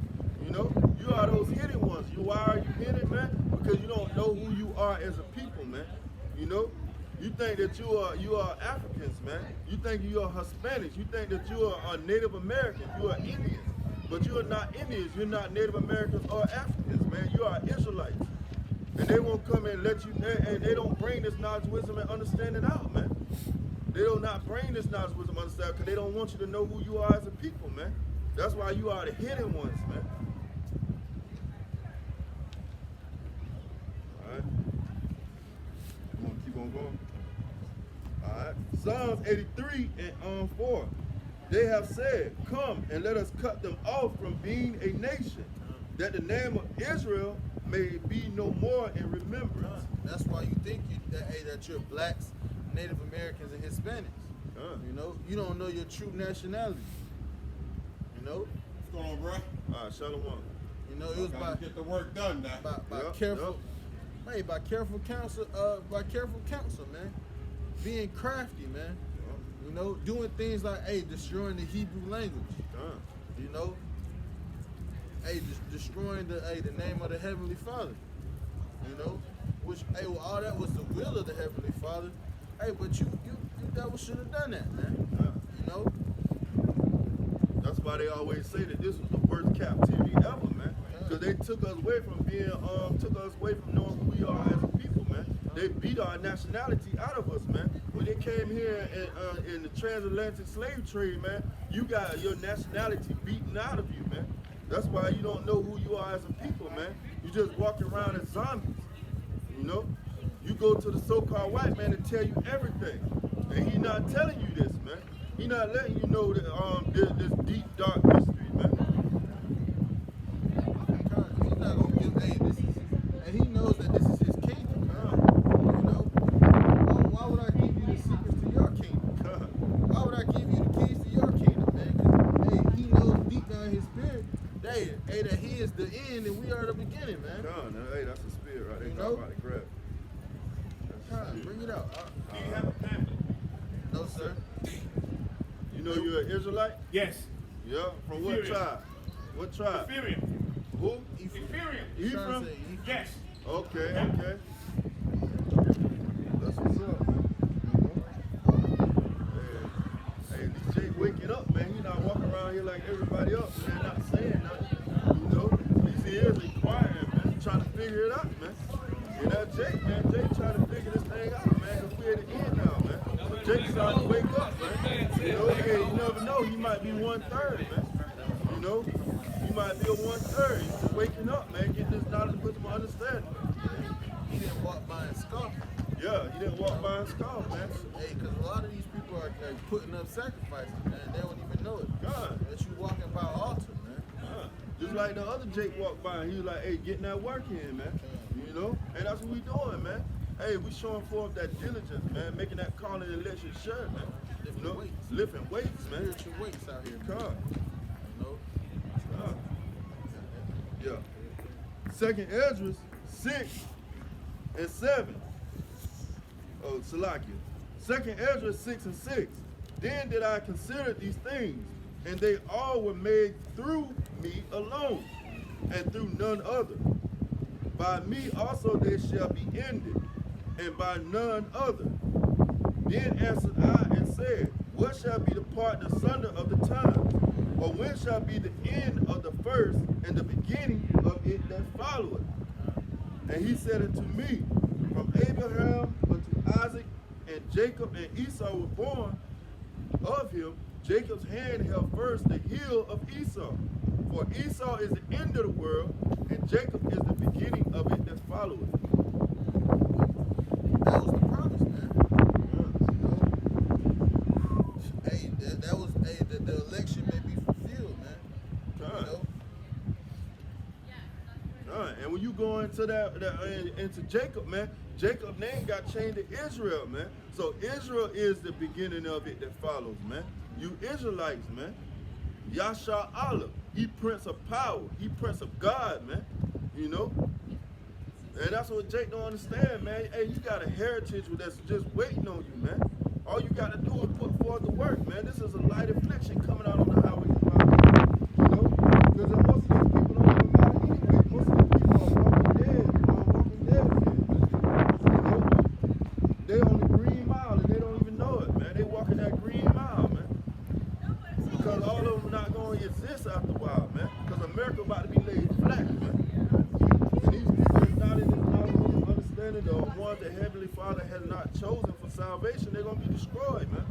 Speaker 1: You know, you are those hidden ones. Why are you hidden, man? Because you don't know who you are as a people, man. You know, you think that you are Africans, man. You think you are Hispanics. You think that you are Native Americans. You are Indians. But you are not Indians. You're not Native Americans or Africans, man. You are Israelites. And they won't come and let you, and they don't bring this knowledge, wisdom, and understanding out, man. They do not bring this knowledge, wisdom, and understanding because they don't want you to know who you are as a people, man. That's why you are the hidden ones, man. All right. You want to keep on going? All right. Psalms 83 and 4. They have said, come and let us cut them off from being a nation, that the name of Israel may be no more in remembrance.
Speaker 2: That's why you think that you're blacks, Native Americans, and Hispanics. You know, you don't know your true nationality. You know.
Speaker 3: What's going on, bro?
Speaker 1: All right, shalom.
Speaker 2: You know, it was by
Speaker 3: get the work done now.
Speaker 2: By careful, hey, by careful counsel, man. Being crafty, man. You know, doing things like, hey, destroying the Hebrew language. You know. Hey, destroying the name of the Heavenly Father, you know, which, hey, well, all that was the will of the Heavenly Father. Hey, but you devil should have done that, man. You know.
Speaker 1: That's why they always say that this was the worst captivity ever, man. Because they took us away from knowing who we are as a people, man. They beat our nationality out of us, man. When they came here in the transatlantic slave trade, man, you got your nationality beaten out of you, man. That's why you don't know who you are as a people, man. You just walk around as zombies, you know? You go to the so-called white man and tell you everything. And he not telling you this, man. He not letting you know that this deep, dark mystery, man.
Speaker 2: He's not going to give, and he knows that this is his kingdom, you know? Why would I give you the secrets to your kingdom? Why would I give you the keys to your kingdom, man? Because, hey, he knows deep down in his spirit, hey, that he is the end and we are the beginning, man.
Speaker 1: Hey, that's the spirit right there.
Speaker 2: You know?
Speaker 1: About to grab.
Speaker 2: Bring it out.
Speaker 3: Do you have a pamphlet?
Speaker 2: No, sir.
Speaker 1: You know you're an Israelite?
Speaker 3: Yes.
Speaker 1: Yeah. From what
Speaker 3: Ephraim.
Speaker 1: tribe? What tribe?
Speaker 3: Ephraim.
Speaker 1: Who?
Speaker 3: Ephraim.
Speaker 1: Ephraim?
Speaker 3: Yes.
Speaker 1: Okay, okay. That's what's up, man. Hey, this Jake waking up, man. He not walking around here like everybody else, man, not saying nothing. You know? At least he is inquiring, man. Trying to figure it out, man. And that Jake, man, Jake trying to figure this thing out, man, because we're at the end now, man. Jake's starting to wake up, man. You know, hey, you never know, he might be 1/3, man. You know? He might be a 1/3. He's just waking up, man, getting this knowledge with some understanding.
Speaker 2: He didn't walk by and scoff.
Speaker 1: Yeah, he didn't walk by and scoff, man.
Speaker 2: Hey, because a lot of these people are putting up sacrifices, man. They don't even know it.
Speaker 1: God.
Speaker 2: That you walking by an altar, man.
Speaker 1: God. Just like the other Jake walked by and he was like, hey, getting that work in, man. You know? And that's what we doing, man. Hey, we showing forth that diligence, man. Making that calling and election sure, man. You know? Lifting weights, man.
Speaker 2: Spiritual weights out here, man.
Speaker 1: God.
Speaker 2: You know?
Speaker 1: God. Yeah. Second Esdras 6 and 7. Oh, Salakia. Second Esdras 6 and 6. Then did I consider these things, and they all were made through me alone, and through none other. By me also they shall be ended, and by none other. Then answered I and said, what shall be the part asunder of the times? Or when shall be the end of the first and the beginning of it that followeth? And he said unto me, from Abraham unto Isaac and Jacob and Esau were born of him, Jacob's hand held first the heel of Esau. For Esau is the end of the world, and Jacob is the beginning of it that followeth.
Speaker 2: That was the promise, man. Yeah. Hey, that was the election may be fulfilled, man.
Speaker 1: God.
Speaker 2: You know?
Speaker 1: And when you go into into Jacob, man, Jacob's name got changed to Israel, man. So Israel is the beginning of it that follows, man. You Israelites, man. Yasha Allah, he Prince of Power, he Prince of God, man. You know? And that's what Jake don't understand, man. Hey, you got a heritage that's just waiting on you, man. All you got to do is put forth the work, man. This is a light affliction coming out on the highways of life, you know? Because most of these people don't even matter anyway. Most of these people are walking dead, you know? They on the green mile and they don't even know it, man. They walking that green mile, man. Because all of them not going to exist after a while, man. Because America about to be laid flat, man. And these people is not in this knowledge and understanding the ones that Heavenly Father has not chosen for salvation, they're going to be destroyed, man.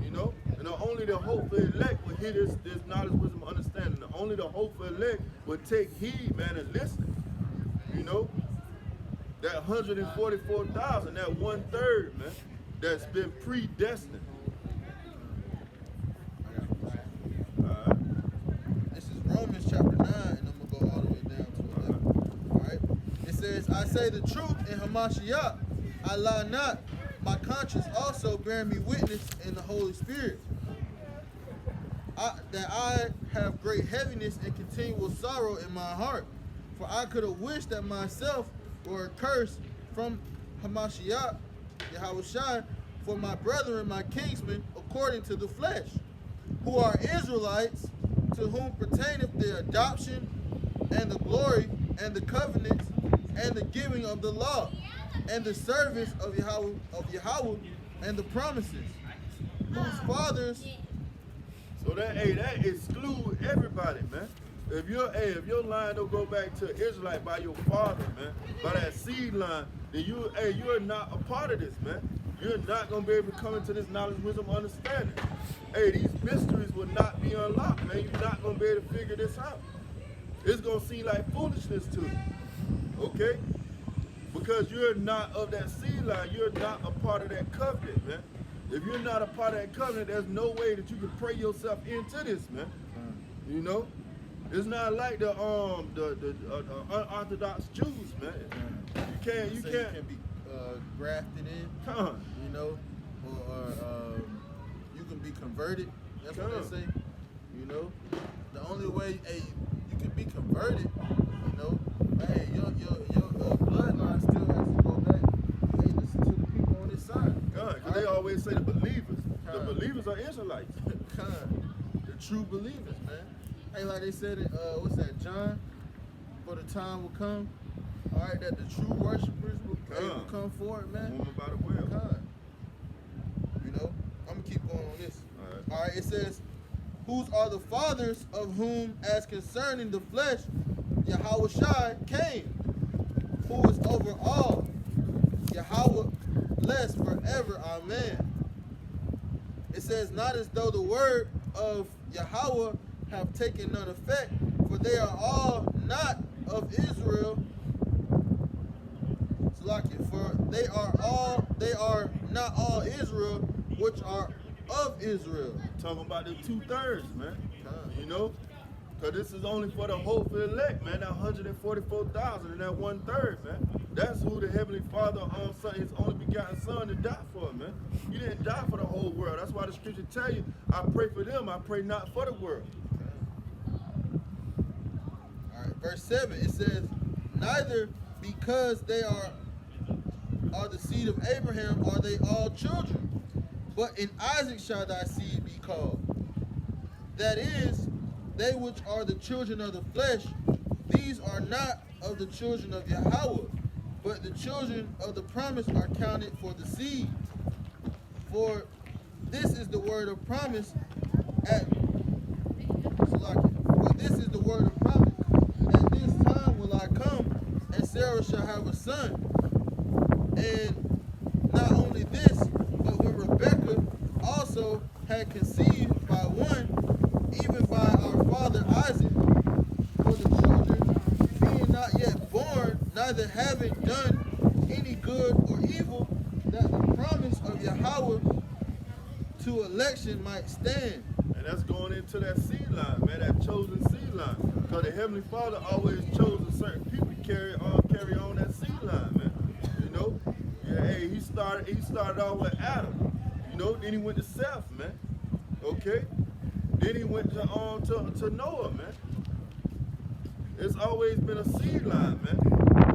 Speaker 1: You know? And only the hopeful elect will hear this knowledge, wisdom, understanding. Only the hopeful elect will take heed, man, and listen. You know? That 144,000, that 1/3, man, that's been predestined.
Speaker 2: This is Romans chapter 9, and I'm going to go all the way down to 11. All right? It says, I say the truth in Hamashiach, I lie not. My conscience also bearing me witness in the Holy Spirit, that I have great heaviness and continual sorrow in my heart. For I could have wished that myself were accursed from Hamashiach, Yahushua, for my brethren, my kinsmen, according to the flesh, who are Israelites, to whom pertaineth the adoption and the glory and the covenants and the giving of the law and the service of Yahweh and the promises, whose fathers.
Speaker 1: So that exclude everybody, man. If your line don't go back to Israelite by your father, man, by that seed line, then you're not a part of this, man. You're not gonna be able to come into this knowledge, wisdom, understanding. Hey, these mysteries will not be unlocked, man. You're not gonna be able to figure this out. It's gonna seem like foolishness to you, okay? Because you're not of that seed line. You're not a part of that covenant, man. If you're not a part of that covenant, there's no way that you can pray yourself into this, man. You know, it's not like the unorthodox Jews, man. You can't
Speaker 2: You can be grafted in, you know, or you can be converted. That's what they say. You know, the only way, you can be converted. You know, your bloodline still has to go back. Hey, listen to the people on this side.
Speaker 1: Because they always say the believers. The believers are Israelites.
Speaker 2: The true believers, man. Hey, like they said in what's that, John? For the time will come, all right, that the true worshipers will come forward, man.
Speaker 1: About it well.
Speaker 2: You know, I'm gonna keep going on this. All right, it says, whose are the fathers of whom, as concerning the flesh, Yahushua came, who is over all, Yahweh blessed forever, amen. It says, not as though the word of Yahweh have taken none effect, for they are all not of Israel. For they are not all Israel, which are of Israel.
Speaker 1: Talking about the 2/3, man. You know, Because this is only for the hopeful elect, man. That 144,000 and that 1/3, man. That's who the Heavenly Father, son, his only begotten Son, to die for, man. He didn't die for the whole world. That's why the scripture tell you, I pray for them, I pray not for the world.
Speaker 2: All right, verse 7, it says, neither because they are the seed of Abraham are they all children, but in Isaac shall thy seed be called. That is, they which are the children of the flesh, these are not of the children of Yahweh, but the children of the promise are counted for the seed. For this is the word of promise at this time will I come, and Sarah shall have a son. And not only this, but when Rebekah also had conceived by one, even by our father Isaac, for the children being not yet born, neither having done any good or evil, that the promise of Yahweh to election might stand.
Speaker 1: And that's going into that seed line, man, that chosen seed line. Because the Heavenly Father always chose a certain people to carry on that seed line, man. You know? Yeah, hey, he started off with Adam. You know, then he went to Seth, man. Okay? Then he went to Noah, man. It's always been a seed line, man.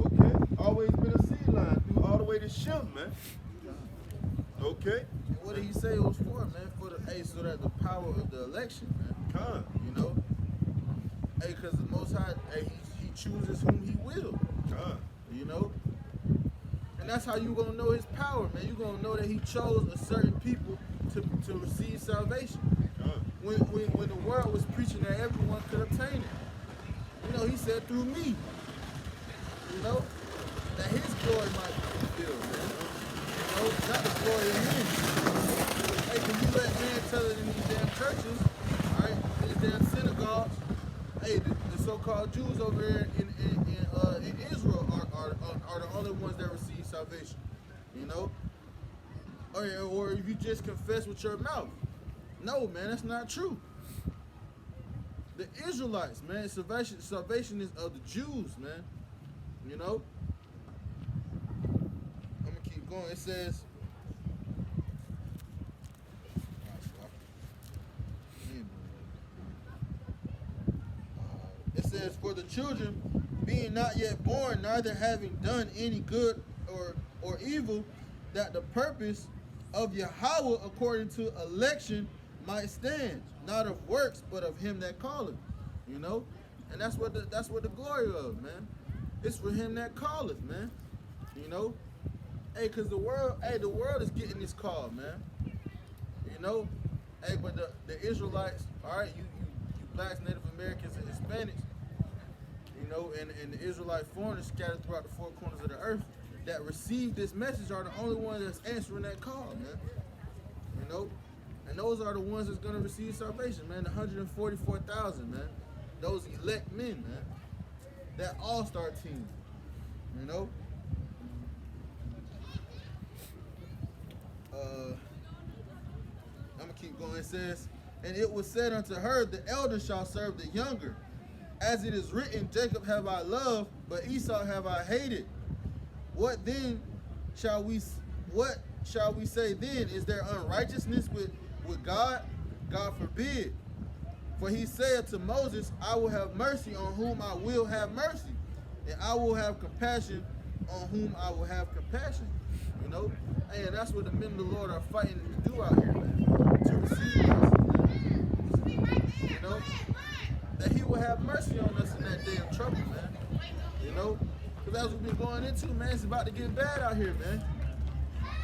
Speaker 1: Okay? Always been a seed line through all the way to Shem, man. Okay?
Speaker 2: And what did he say it was for, man? For the so that the power of the election, man.
Speaker 1: Con.
Speaker 2: You know? Hey, because the Most High, he chooses whom he will.
Speaker 1: Con.
Speaker 2: You know? And that's how you gonna know his power, man. You gonna know that he chose a certain people to receive salvation. When the world was preaching that everyone could obtain it. You know, he said through me. You know? That his glory might be fulfilled, man. You know, not the glory of men. Hey, can you let man tell it in these damn churches, alright, in these damn synagogues? Hey, the so-called Jews over here in Israel are the only ones that receive salvation. You know? Or if you just confess with your mouth. No, man, that's not true. The Israelites, man, salvation is of the Jews, man. You know? I'm going to keep going. It says, for the children being not yet born, neither having done any good or evil, that the purpose of Yahweh according to election might stand, not of works, but of him that calleth. You know? And that's what the glory of, man. It's for him that calleth, man. You know? Hey, cause the world is getting this call, man. You know? Hey, but the Israelites, alright, you blacks, Native Americans, and Hispanics, you know, and the Israelite foreigners scattered throughout the four corners of the earth that receive this message are the only ones that's answering that call, man. You know? And those are the ones that's going to receive salvation, man. The 144,000, man. Those elect men, man. That all-star team, you know? I'm going to keep going. It says, and it was said unto her, the elder shall serve the younger. As it is written, Jacob have I loved, but Esau have I hated. What shall we say then? Is there unrighteousness with God? God forbid. For he said to Moses, I will have mercy on whom I will have mercy, and I will have compassion on whom I will have compassion. You know? And that's what the men of the Lord are fighting to do out here, man. To receive us. You know? That he will have mercy on us in that day of trouble, man. You know? Because that's what we've been going into, man. It's about to get bad out here, man.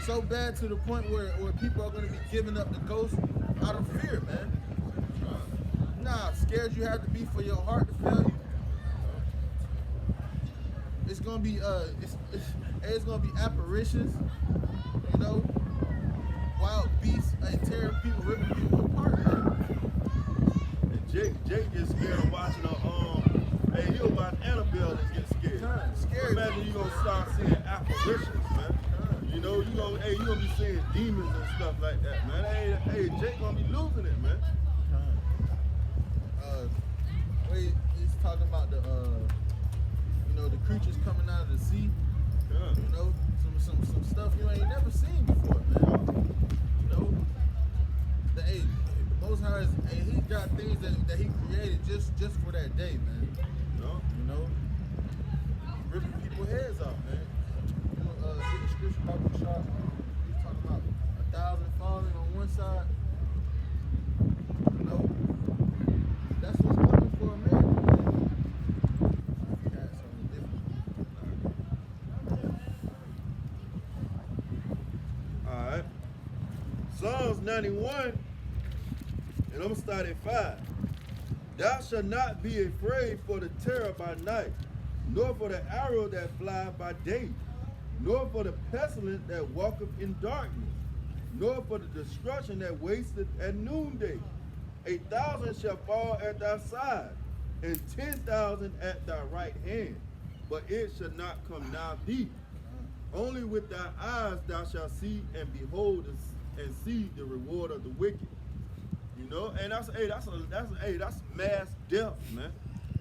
Speaker 2: So bad to the point where people are going to be giving up the ghost out of fear, man. Nah, scared you have to be for your heart to fail you. It's gonna be it's gonna be apparitions, you know, wild beasts, tearing people, ripping people apart, man.
Speaker 1: And Jake gets scared of watching hey, he'll watch Annabelle and get scared.
Speaker 2: Scary.
Speaker 1: Imagine you gonna start seeing apparitions, man. You know, you gonna be seeing demons and stuff like that, man. Hey, Jake gonna be losing it, man.
Speaker 2: wait, he's talking about the the creatures coming out of the sea.
Speaker 1: Yeah.
Speaker 2: You know, some stuff you ain't never seen before, man. You know, the Most High is, he got things that he created just for that day, man.
Speaker 1: Yeah.
Speaker 2: You know, ripping people's heads off, man. You know, get the scripture about the shot. He's talking about 1,000 falling on one side. You know, that's what's coming for America, man. If you had something different.
Speaker 1: All right. Psalms 91, and I'm going to start at 5. Thou shalt not be afraid for the terror by night, nor for the arrow that flieth by day, nor for the pestilence that walketh in darkness, nor for the destruction that wasteth at noonday. 1,000 shall fall at thy side, and 10,000 at thy right hand, but it shall not come nigh thee. Only with thy eyes thou shalt see and behold and see the reward of the wicked. You know, and that's mass death, man.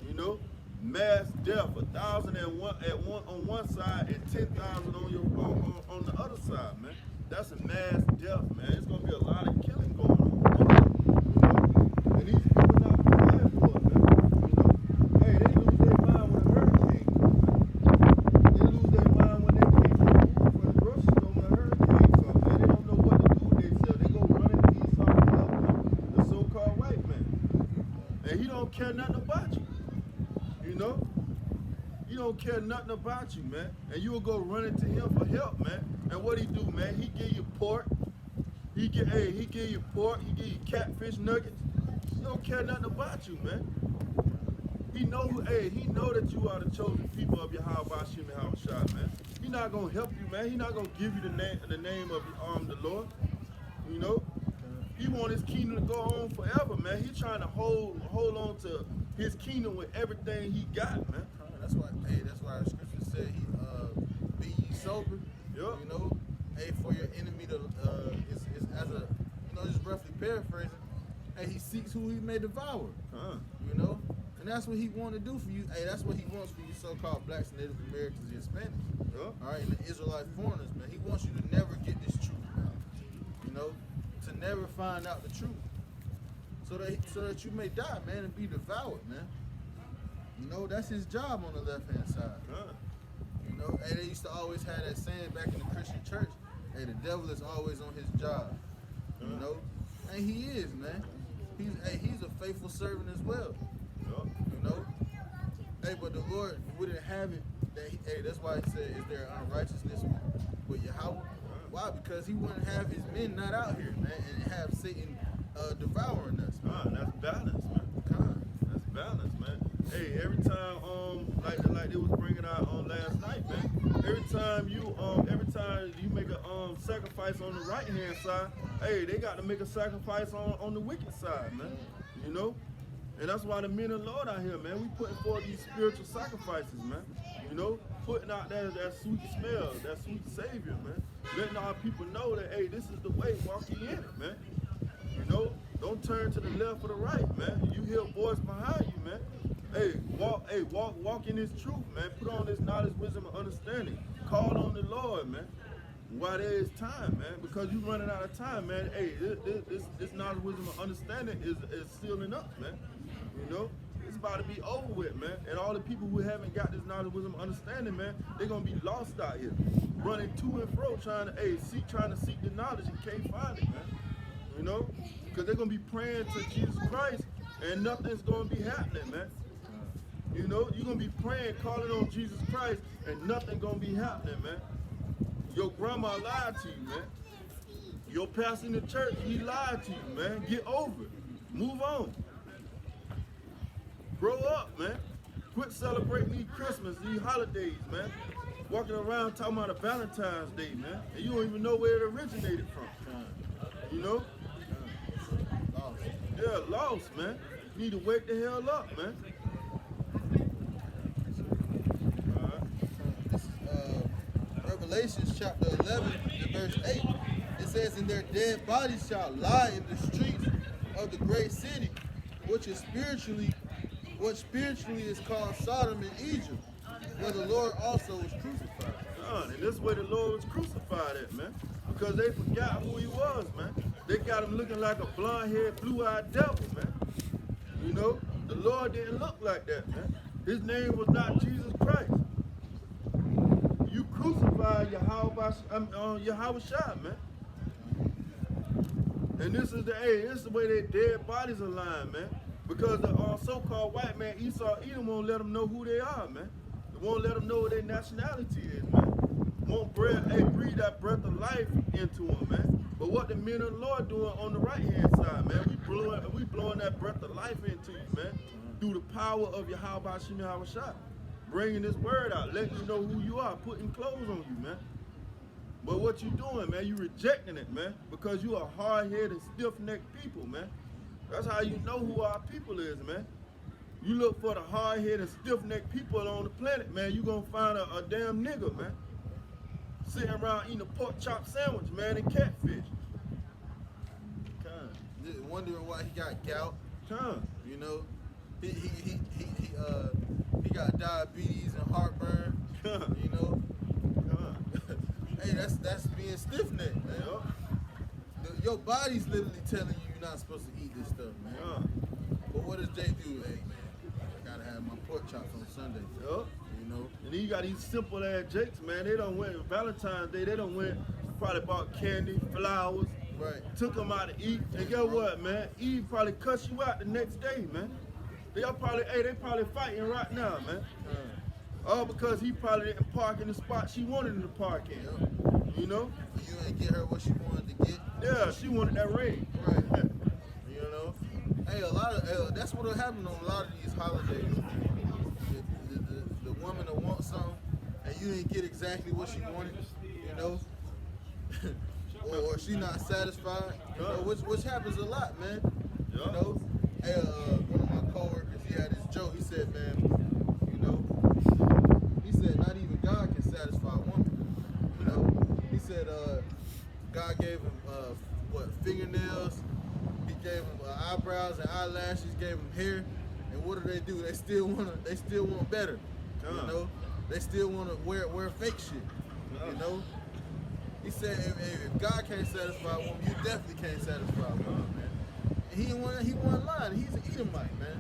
Speaker 1: You know, mass death. 1,000 on one side and 10,000 on the other side, man. That's a mass death, man. It's gonna be a lot of killing going on, man. You know, and these people not prepared for it, man. You know, hey, they lose their mind when a hurricane comes, man. They lose their mind when they can't get food for the grocery store when a hurricane comes, man. They don't know what to do with themselves. They go running to Esau to help the so-called white man, and he don't care nothing about you. You know, he don't care nothing about you, man. And you will go running to him for help, man. And what he do, man? He give you pork. He give you pork. He give you catfish nuggets. He don't care nothing about you, man. He know that you are the chosen people of Yahweh Shem Shah, man. He not gonna help you, man. He not gonna give you the name of the Lord. You know, he want his kingdom to go on forever, man. He trying to hold on to his kingdom with everything he got, man.
Speaker 2: That's why the scripture said be ye sober.
Speaker 1: Yep.
Speaker 2: You know, for your enemy to is as a just roughly paraphrasing. He seeks who he may devour. You know, and that's what he want to do for you. That's what he wants for you, so-called blacks, Native Americans, and Hispanics.
Speaker 1: Yep.
Speaker 2: All right, and the Israelite foreigners, man. He wants you to never get this truth, man. You know, to never find out the truth, so that you may die, man, and be devoured, man. You know, that's his job on the left-hand side. You know, they used to always have that saying back in the Christian church, the devil is always on his job. You know, and he is, man. He's a faithful servant as well. You know, but the Lord wouldn't have it that that's why he said, is there unrighteousness with Yahweh? Why? Because he wouldn't have his men not out here, man, and have Satan devouring us, man.
Speaker 1: That's balance, man. That's balance, man. Hey, every time like they was bringing out last night, man. Every time you make a sacrifice on the right hand side, they got to make a sacrifice on the wicked side, man. You know, and that's why the men of the Lord out here, man, we putting forth these spiritual sacrifices, man. You know, putting out that sweet smell, that sweet savior, man. Letting our people know that this is the way, walk ye in it, man. You know, don't turn to the left or the right, man. You hear a voice behind you, man. Walk in his truth, man. Put on this knowledge, wisdom, and understanding. Call on the Lord, man. While there is time, man, because you running out of time, man. This knowledge, wisdom, and understanding is sealing up, man. You know, it's about to be over with, man. And all the people who haven't got this knowledge, wisdom, and understanding, man, they're gonna be lost out here, running to and fro, trying to seek the knowledge and can't find it, man. You know, because they're gonna be praying to Jesus Christ, and nothing's gonna be happening, man. You know, you're gonna be praying, calling on Jesus Christ, and nothing gonna be happening, man. Your grandma lied to you, man. Your pastor in the church, he lied to you, man. Get over it. Move on. Grow up, man. Quit celebrating these Christmas, these holidays, man. Walking around talking about a Valentine's Day, man. And you don't even know where it originated from. You know?
Speaker 2: Lost.
Speaker 1: Yeah, lost, man. You need to wake the hell up, man.
Speaker 2: This is Revelations chapter 11 and verse 8. It says, and their dead bodies shall lie in the streets of the great city, which is spiritually what spiritually is called Sodom and Egypt, where the Lord also was crucified.
Speaker 1: And this way the Lord was crucified at, man. Because they forgot who he was, man. They got him looking like a blonde-haired, blue-eyed devil, man. You know, the Lord didn't look like that, man. His name was not Jesus Christ. You crucified Yahweh Shai, man. And this is the way their dead bodies are lying, man. Because the so-called white man, Esau, Edom, won't let them know who they are, man. They won't let them know what their nationality is, man. Won't breathe that breath of life into them, man. But what the men of the Lord doing on the right-hand side, man, we blowing that breath of life into you, man. Through the power of Yahweh Hashem Yahweh Shai. Bringing this word out, letting you know who you are, putting clothes on you, man. But what you doing, man, you rejecting it, man, because you are hard-headed, stiff-necked people, man. That's how you know who our people is, man. You look for the hard-headed, stiff-necked people on the planet, man, you gonna find a damn nigga, man. Sitting around eating a pork chop sandwich, man, and catfish.
Speaker 2: Wondering why he got gout. You know, he got diabetes and heartburn. You know. Hey, that's being stiff-necked, man. Your body's literally telling you you're not supposed to eat this stuff, man. But what does Jay do? Hey, man, I gotta have my pork chops on Sunday. You know. And then you got these simple ass jakes, man. They don't went Valentine's Day. They don't went probably bought candy, flowers. Right.
Speaker 1: Took them out to eat. And guess what, man? Eve probably cuss you out the next day, man. They probably fighting right now, man. All because he probably didn't park in the spot she wanted him to park in. You know?
Speaker 2: You ain't get her what she wanted to get.
Speaker 1: Yeah, she wanted that ring.
Speaker 2: Right. You know? Hey, that's what'll happen on a lot of these holidays. The woman will want something and you didn't get exactly what she wanted, you know? or she not satisfied. You know, which happens a lot, man. You know? Hey, one of my coworkers, he had this joke. He said, man, you know, he said not even God can satisfy a woman. You know, he said God gave him fingernails, he gave him eyebrows and eyelashes, gave him hair, and what do? They still want better. You know, they still want to wear fake shit. You know, he said if God can't satisfy a woman, you definitely can't satisfy a woman, man. And he wasn't lying. He's an Edomite, man.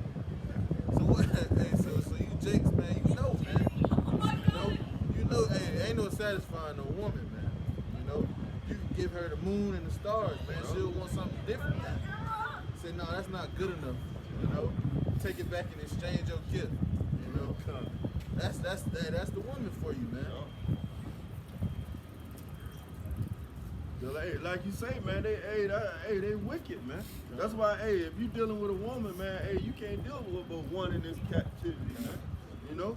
Speaker 2: So what? Hey, so you Jakes, man, you know, man. You know, hey, ain't no satisfying no woman, man. You know, you can give her the moon and the stars, man. She'll want something different, man. Say, no, that's not good enough. You know, take it back and exchange your gift. You know, that's the woman for you, man.
Speaker 1: Like you say, man, they wicked, man. That's why, if you dealing with a woman, man, you can't deal with but one in this captivity, man. You know,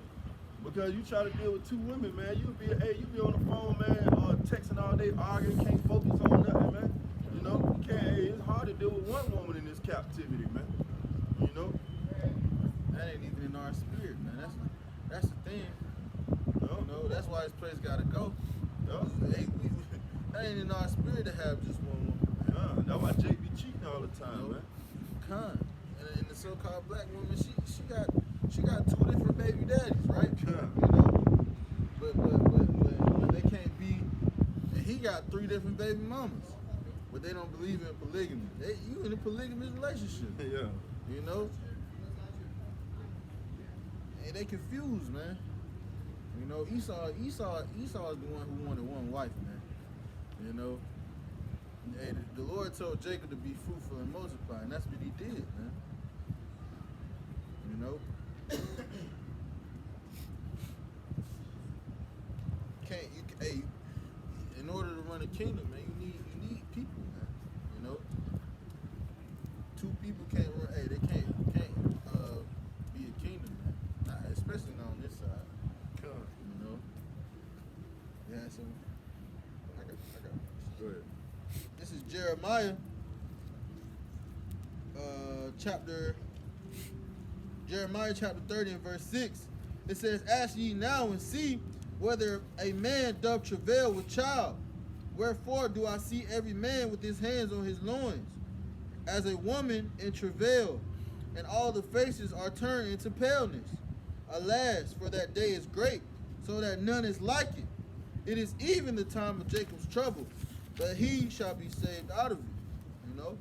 Speaker 1: because you try to deal with two women, man, you be on the phone, man, texting all day, arguing, can't focus on nothing, man. You know, you can't. It's hard to deal with one woman in this captivity, man. You know,
Speaker 2: that ain't even in our spirit, man. That's the thing. You know, that's why this place gotta go. That ain't in our spirit to have just one woman.
Speaker 1: That's why Jay be cheating all the time, man.
Speaker 2: And the so-called black woman, she got two different baby daddies, right? You know, but they can't be. And he got 3 different baby mamas, but they don't believe in polygamy. You in a polygamous relationship?
Speaker 1: Yeah.
Speaker 2: You know. And they confused, man. You know, Esau is the one who wanted one wife, man. You know, hey, the Lord told Jacob to be fruitful and multiply, and that's what he did, man. You know, in order to run a kingdom, man, you need people, man. You know, 2 people can't run. Hey, they can't be a kingdom, man. Especially not on this side. You know, yeah. So.
Speaker 1: Go ahead.
Speaker 2: This is Jeremiah, chapter 30 and verse 6. It says, "Ask ye now and see whether a man doth travail with child. Wherefore do I see every man with his hands on his loins, as a woman in travail, and all the faces are turned into paleness. Alas, for that day is great, so that none is like it. It is even the time of Jacob's trouble, but he shall be saved out of it. You know?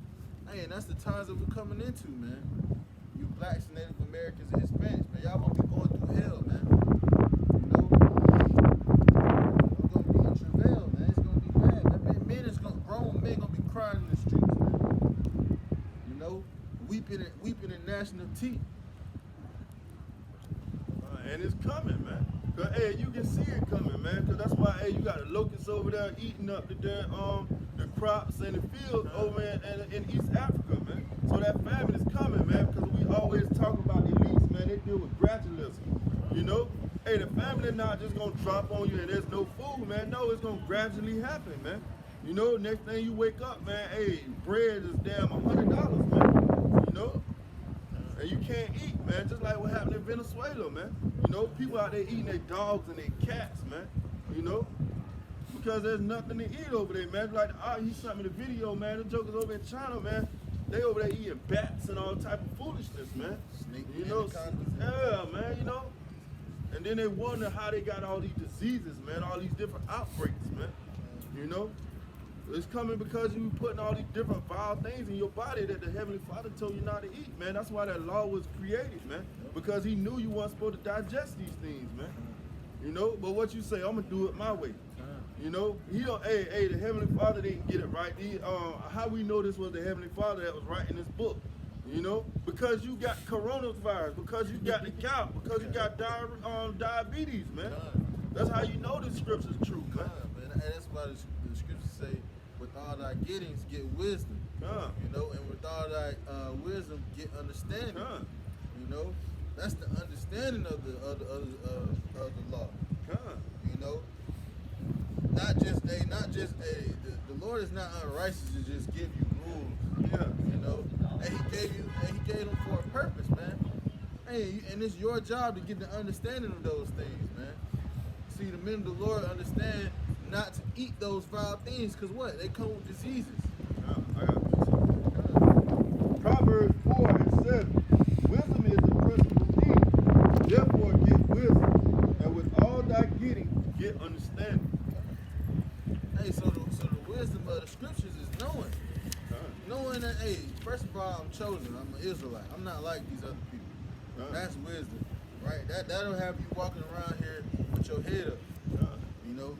Speaker 2: Hey, and that's the times that we're coming into, man. You blacks, Native Americans, and Hispanics, man. Y'all gonna be going through hell, man. You know? Y'all gonna be in travail, man. It's gonna be bad. Grown men gonna be crying in the streets, man. You know? Weeping in national teeth.
Speaker 1: And it's coming, man. Cause hey, you can see it coming, man. Cause that's why hey, you got the locusts over there eating up the crops and the fields over in East Africa, man. So that famine is coming, man. Because we always talk about the elites, man. They deal with gradualism, you know. Hey, the famine is not just gonna drop on you and there's no food, man. No, it's gonna gradually happen, man. You know, next thing you wake up, man. Hey, bread is damn $100, man. You know. And you can't eat, man, just like what happened in Venezuela, man. You know, people out there eating their dogs and their cats, man. You know, because there's nothing to eat over there, man. Like, he sent me the video, man. The jokers over in China, man. They over there eating bats and all type of foolishness, man. You know, yeah, man, you know. And then they wonder how they got all these diseases, man, all these different outbreaks, man. You know. It's coming because you putting all these different vile things in your body that the Heavenly Father told you not to eat, man. That's why that law was created, man. Because he knew you weren't supposed to digest these things, man. You know, but what you say, I'm gonna do it my way. You know, he don't. Hey, the Heavenly Father didn't get it right. How we know this was the Heavenly Father that was writing this book? You know, because you got coronavirus, because you got the gout, because you got diabetes, man. That's how you know this scripture's true, man.
Speaker 2: And that's why the scriptures say, with all thy gettings, get wisdom. You know, and with all thy wisdom, get understanding. You know, that's the understanding of the law. You know, the Lord is not unrighteous to just give you rules. You know, and he gave them for a purpose, man. Hey, and it's your job to get the understanding of those things, man. See, the men of the Lord understand not to eat those vile things, because what? They come with diseases.
Speaker 1: I got this. Proverbs 4 and 7. Wisdom is the principal thing. Therefore get wisdom, and with all thy getting, get understanding.
Speaker 2: Hey, so the wisdom of the scriptures is knowing. Knowing that, hey, first of all, I'm chosen. I'm an Israelite. I'm not like these other people. That's wisdom, right? That'll have you walking around here with your head up. You know?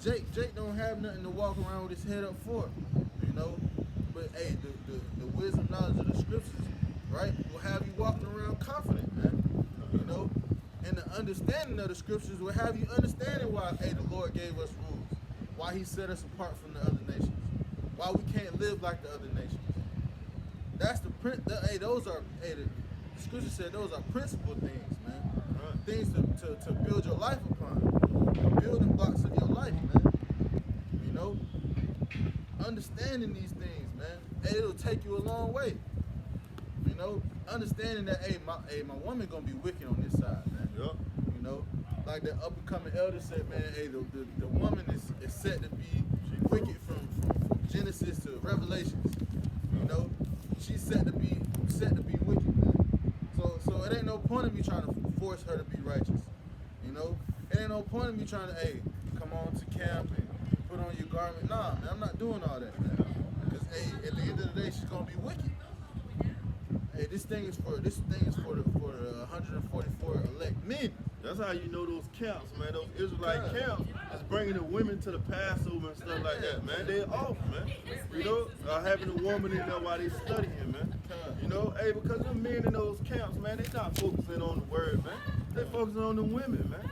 Speaker 2: Jake don't have nothing to walk around with his head up for, you know. But hey, the wisdom knowledge of the scriptures, right, will have you walking around confident, man. You know, and the understanding of the scriptures will have you understanding why, hey, the Lord gave us rules, why He set us apart from the other nations, why we can't live like the other nations. That's the scripture said those are principal things, man. Things to build your life upon. Building blocks of your life, man. You know, understanding these things, man. Hey, it'll take you a long way. You know, understanding that, my woman gonna be wicked on this side, man. You know, like the up and coming elder said, man. Hey, the woman is set to be wicked from Genesis to Revelations. You know, she's set to be wicked, man. So it ain't no point in me trying to force her to be righteous. You know. It ain't no point in me trying to, hey, come on to camp and put on your garment. Nah, man, I'm not doing all that, man. Because, hey, at the end of the day, she's gonna be wicked. Hey, this thing is for the 144 elect men.
Speaker 1: That's how you know those camps, man. Those Israelite camps is bringing the women to the Passover and stuff like that, man. They off, man. You know, having a woman in there while they studying, man. You know, hey, because the men in those camps, man, they not focusing on the word, man. They focusing on the women, man.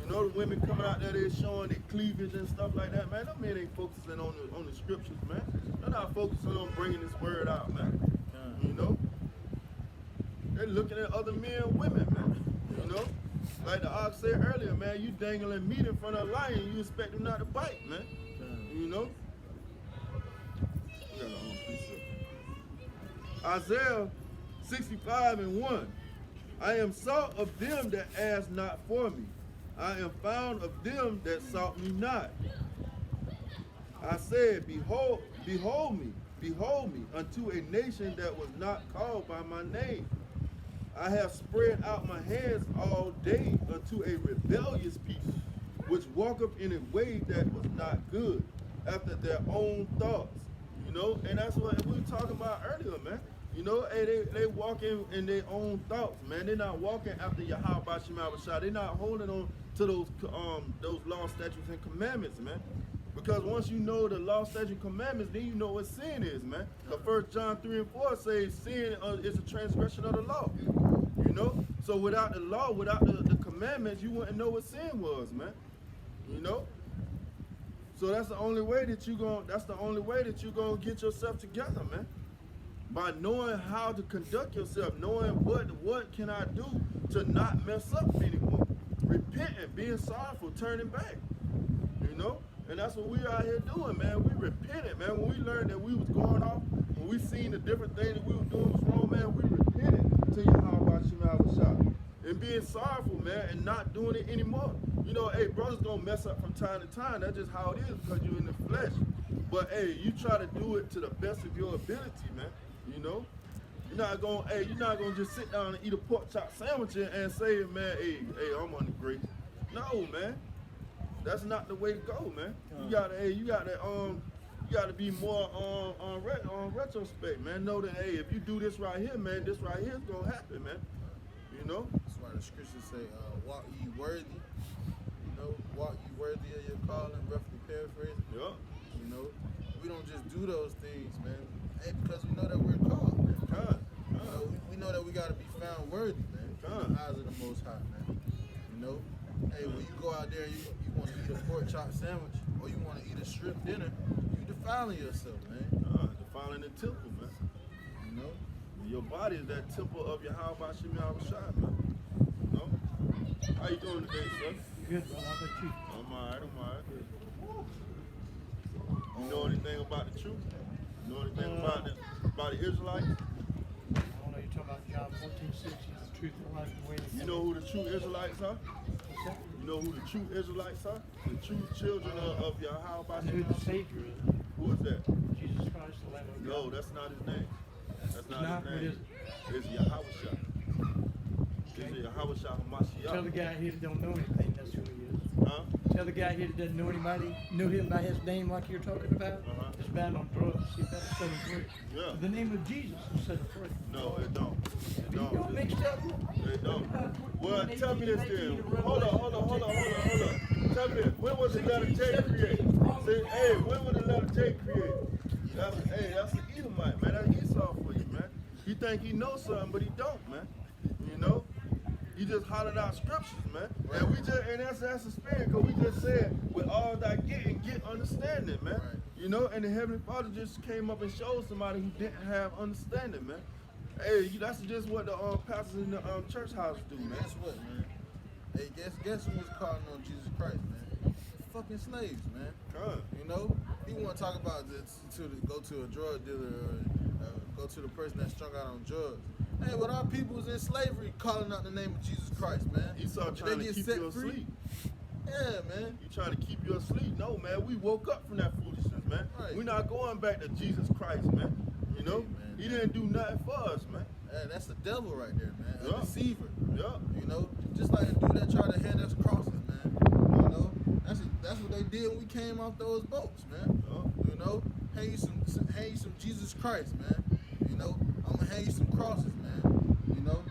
Speaker 1: You know, the women coming out there, they're showing their cleavage and stuff like that, man. Them men ain't focusing on the scriptures, man. They're not focusing on bringing this word out, man. You know, they're looking at other men and women, man. You know, like the ox said earlier, man. You dangling meat in front of a lion, you expect him not to bite, man. You know. Isaiah 65 and 1. I am sought of them that ask not for me. I am found of them that sought me not. I said, behold me, unto a nation that was not called by my name. I have spread out my hands all day unto a rebellious people, which walk up in a way that was not good, after their own thoughts. You know, and that's what we were talking about earlier, man. You know, hey, they walking in their own thoughts, man. They're not walking after Yahweh Shema Shah. They're not holding on to those law, statutes, and commandments, man. Because once you know the law, statutes, and commandments, then you know what sin is, man. The 1 John 3 and 4 says sin is a transgression of the law. You know? So without the law, without the commandments, you wouldn't know what sin was, man. You know? So that's the only way that you're gonna get yourself together, man. By knowing how to conduct yourself, knowing what can I do to not mess up anymore. Repenting, being sorrowful, turning back. You know? And that's what we out here doing, man. We repented, man. When we learned that we was going off, when we seen the different things that we were doing was wrong, man, we repented to Yahweh Shema Shah. And being sorrowful, man, and not doing it anymore. You know, hey, brothers gonna mess up from time to time. That's just how it is because you're in the flesh. But hey, you try to do it to the best of your ability, man. You know? You're not gonna just sit down and eat a pork chop sandwich and say, man, hey, I'm on the grace. No, man. That's not the way to go, man. You gotta be more on retrospect, man. Know that, hey, if you do this right here, man, this right here is gonna happen, man. You know?
Speaker 2: That's why the scriptures say, walk ye worthy. You know, walk ye worthy of your calling, roughly paraphrasing.
Speaker 1: Yeah.
Speaker 2: You know, we don't just do those things, man. Hey, because we know that we're called, man. You know, we know that we gotta be found worthy, man. In the eyes of the Most High, man. You know? Hey, when you go out there and you want to eat a pork chop sandwich or you want to eat a shrimp dinner, you defiling yourself, man.
Speaker 1: Defiling the temple, man.
Speaker 2: You know?
Speaker 1: Your body is that temple of Yahweh Shema Shah, man. You know? How you doing today, son?
Speaker 4: Good, brother. How about you?
Speaker 1: I'm alright. You know anything about the truth? You know anything about the Israelites?
Speaker 4: I don't know. You're talking about John 14:6. He's the truth, the life, and the way.
Speaker 1: You know who the true Israelites are?
Speaker 4: What's that?
Speaker 1: You know who the true Israelites are? The true children of Yahweh
Speaker 4: I know who the Savior is.
Speaker 1: Who is that?
Speaker 4: Jesus Christ, the Lamb of God.
Speaker 1: No, that's not his name. That's not
Speaker 4: Not?
Speaker 1: his
Speaker 4: What
Speaker 1: name.
Speaker 4: is it?
Speaker 1: It's Yahweh. It's Yahweh Hamashiach.
Speaker 4: Tell the guy here that don't know anything, that's who he is.
Speaker 1: Huh?
Speaker 4: Tell the guy here that doesn't know anybody, know him by his name like you're talking about, is bad on drugs. See, that'll set him free.
Speaker 1: Yeah.
Speaker 4: The name of Jesus will set him free.
Speaker 1: No, it don't. It
Speaker 4: You
Speaker 1: don't.
Speaker 4: don't mix up.
Speaker 1: It don't. Well, tell me this then. Hold on. Tell me this. When was the letter J created? Say, hey, when was the letter J created? That's an Edomite, man. That's Esau for you, man. He think he knows something, but he don't, man. You know? He just hollered out scriptures, man. And that's a spirit, because we just said, with all that get understanding, man.
Speaker 2: Right.
Speaker 1: You know, and the Heavenly Father just came up and showed somebody who didn't have understanding, man. Hey, that's just what the pastors in the church house do,
Speaker 2: Hey,
Speaker 1: man.
Speaker 2: guess what, man? Hey, guess who was calling on Jesus Christ, man? Fucking slaves, man. You know, he want to talk about this go to a drug dealer or go to the person that's strung out on drugs. Hey, but our people was in slavery calling out the name of Jesus Christ, man.
Speaker 1: Esau trying to keep you asleep.
Speaker 2: Yeah, man.
Speaker 1: You trying to keep you asleep. No, man, we woke up from that foolishness, man.
Speaker 2: Right.
Speaker 1: We're not going back to Jesus Christ, man. You know?
Speaker 2: Man.
Speaker 1: He didn't do nothing for us, man.
Speaker 2: Hey, that's the devil right there, man.
Speaker 1: Yeah.
Speaker 2: A deceiver.
Speaker 1: Yeah.
Speaker 2: You know? Just like the dude that tried to hand us crosses, man. You know? That's what they did when we came off those boats, man.
Speaker 1: Yeah.
Speaker 2: You know? Hang you some Jesus Christ, man. You know? I'm gonna hang you some crosses, man. You know?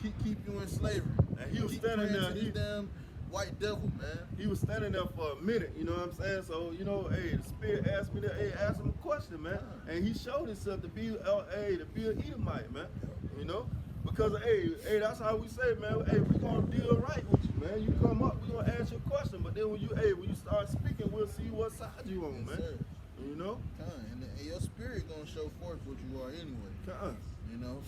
Speaker 2: Keep you in slavery.
Speaker 1: And he was
Speaker 2: Keep
Speaker 1: standing
Speaker 2: praying
Speaker 1: there.
Speaker 2: to this damn white devil, man.
Speaker 1: He was standing there for a minute, you know what I'm saying? So, you know, hey, the Spirit asked me to ask him a question, man. And he showed himself to be an Edomite, man. You know? Because, hey, that's how we say, man, hey, we're going to deal right with you, man. You come up, we're going to ask you a question. But then when you start speaking, we'll see what side you on, man.
Speaker 2: Sir.
Speaker 1: You know?
Speaker 2: And your spirit gonna show forth what you are anyway. You know?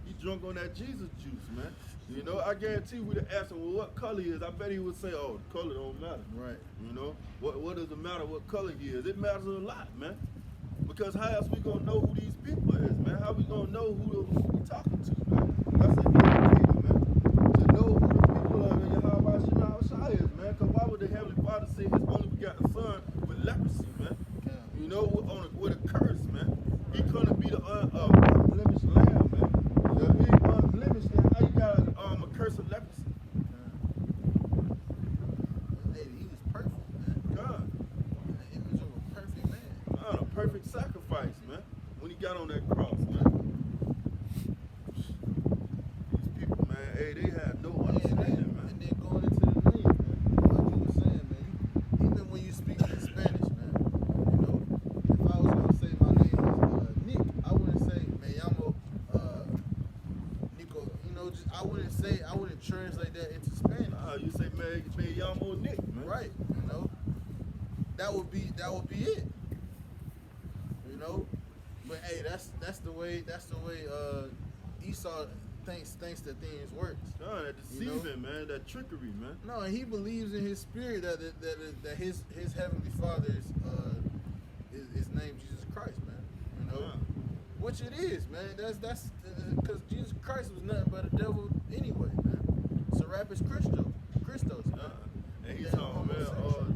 Speaker 1: He drunk on that Jesus juice, man. You know, I guarantee we'd have asked him, well, what color he is? I bet he would say, oh, the color don't matter.
Speaker 2: Right.
Speaker 1: You know, what does it matter what color he is? It matters a lot, man. Because how else we gonna know who these people is, man? How we gonna know who we talking to, man? That's an indicator, man. To know who the people of Yahweh Shema is, man. Because why would the Heavenly Father say his only begotten son with leprosy, man? You know, with a curse, man. He couldn't be the unblemished lamb, man. The big unblemished lamb. sacrifice, man. When he got on that cross, man. These people, man, hey, they had no understanding, man.
Speaker 2: And then going into the name, man. Like you were saying, man. Even when you speak in Spanish, man. You know, if I was gonna say my name was Nick, I wouldn't say me llamo Nico. You know, just I wouldn't translate that into Spanish.
Speaker 1: You say, man, y'all more Nick, man.
Speaker 2: Right. You know, that would be it. You know, but hey, that's the way Esau thinks that things works.
Speaker 1: No, that deceiving, man, that trickery, man.
Speaker 2: No, and he believes in his spirit that his heavenly Father is named Jesus Christ, man. You know, which it is, man. That's because Jesus Christ was nothing but a devil anyway, man. Serapis Christos, man.
Speaker 1: And he's talking, man,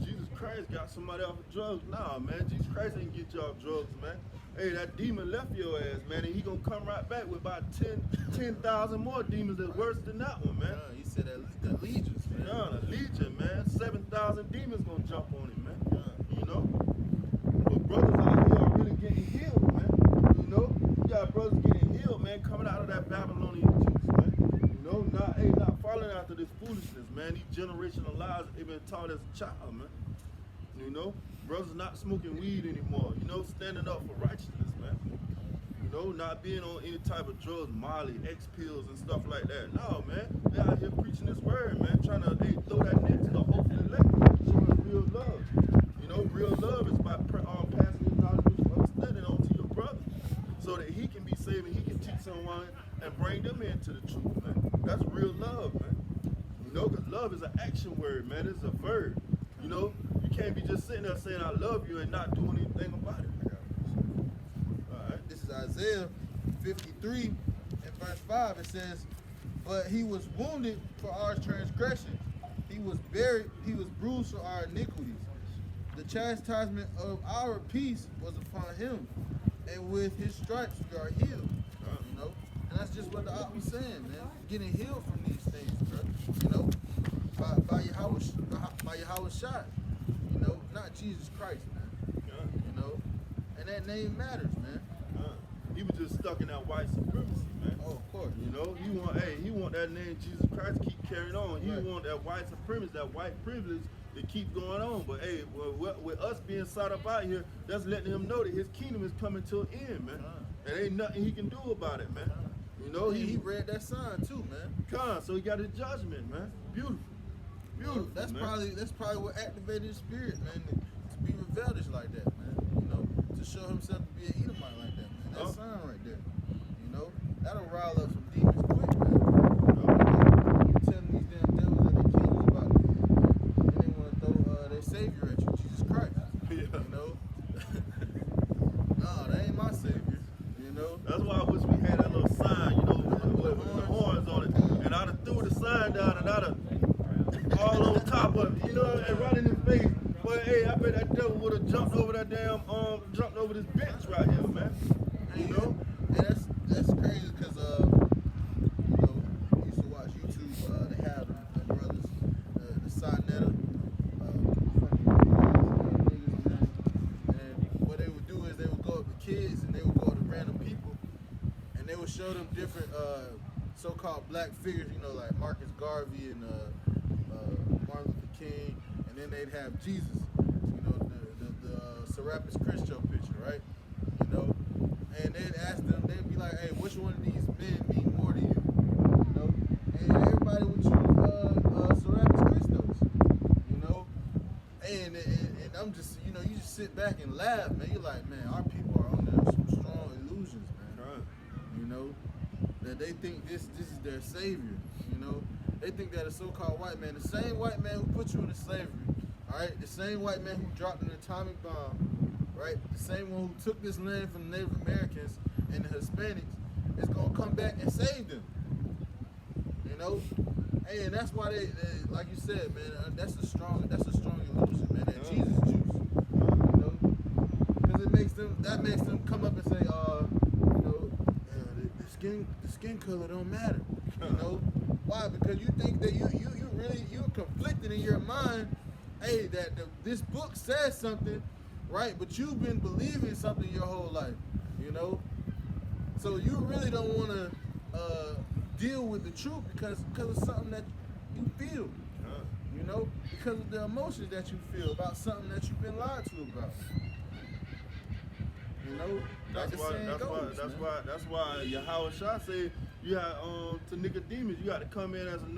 Speaker 1: Jesus Christ got somebody off of drugs. Nah, man, Jesus Christ ain't get you off drugs, man. Hey, that demon left your ass, man, and he gonna come right back with about 10,000 more demons that's worse than that one, man.
Speaker 2: He said that the legions, man.
Speaker 1: Yeah, the legion, man. 7,000 demons gonna jump on him, man. You know? But brothers out here are really getting healed, man. You know? You got brothers getting healed, man, coming out of that Babylonian juice, man. You know, not following after this foolishness, man. These generational lies they've been taught as a child, man. You know? Brothers not smoking weed anymore, you know, standing up for righteousness, man. You know, not being on any type of drugs, Molly, X pills and stuff like that. No, man, they out here preaching this word, man, trying to throw that net to the hopeful elect, showing real love. You know, real love is by passing his knowledge of understanding on to your brother, so that he can be saved and he can teach someone and bring them into the truth, man. That's real love, man. You know, because love is an action word, man. It's a verb. You know, you can't be just sitting there saying I love you and not doing anything about it.
Speaker 2: All right, this is Isaiah 53 and verse 5. It says, "But he was wounded for our transgressions, he was buried, he was bruised for our iniquities. The chastisement of our peace was upon him, and with his stripes we are healed." You know, and that's just what the author was saying, man. Getting healed from these things, bro. You know, by Yahweh Shai, you know, not Jesus Christ, man. You know, and that name matters, man.
Speaker 1: He was just stuck in that white supremacy, man.
Speaker 2: Oh, of course.
Speaker 1: You know, he want that name Jesus Christ to keep carrying on. He want that white supremacy, that white privilege to keep going on. But hey, with us being sought up out here, that's letting him know that his kingdom is coming to an end, man. And ain't nothing he can do about it, man. You know,
Speaker 2: he read that sign too, man.
Speaker 1: So he got his judgment, man. Beautiful. Beautiful.
Speaker 2: That's
Speaker 1: man.
Speaker 2: probably what activated his spirit, man, to be rebellious like that, man. You know, to show himself to be an Edomite like that, man. That sign right there. You know, that'll rile up some demons quick, man. You telling these damn devils that they killed about it, and they want to throw their savior at you, Jesus Christ. You know, no, that ain't my savior. You know.
Speaker 1: That's why I wish we had that little sign, you know, with the horns on it, and I'd have threw the sign down and I'd have all on top of it, you know, and right in his face. But hey, I bet that devil would have jumped over that damn jumped over this bench right here, man. You know?
Speaker 2: And that's crazy because you know, I used to watch YouTube. They have the brothers, the Sinetta, and what they would do is they would go up to kids and they would go up to random people, and they would show them different so-called black figures, you know, like Marcus Garvey and Martin Luther King, and then they'd have Jesus, you know, the Serapis Christo picture, right? You know, and they'd ask them, they'd be like, hey, which one of these men mean more to you? You know, and everybody would choose Serapis Christos, you know, and I'm just, you know, you just sit back and laugh, man. You're like, man, our people are under some strong illusions, man. You know, that they think this is their savior, you know. They think that a so-called white man, the same white man who put you into slavery, all right, the same white man who dropped an atomic bomb, right, the same one who took this land from the Native Americans and the Hispanics, is gonna come back and save them. You know, hey, and that's why they like you said, man, that's a strong illusion, man. That Jesus juice, you know, because that makes them come up and say, you know, the skin color don't matter, you know. Why? Because you think that you're conflicted in your mind. Hey, that this book says something, right? But you've been believing something your whole life, you know. So you really don't want to deal with the truth because of something that you feel, you know, because of the emotions that you feel about something that you've been lied to about. You know,
Speaker 1: That's why Yahweh Shah said you had to Nicodemus, you got to come in as a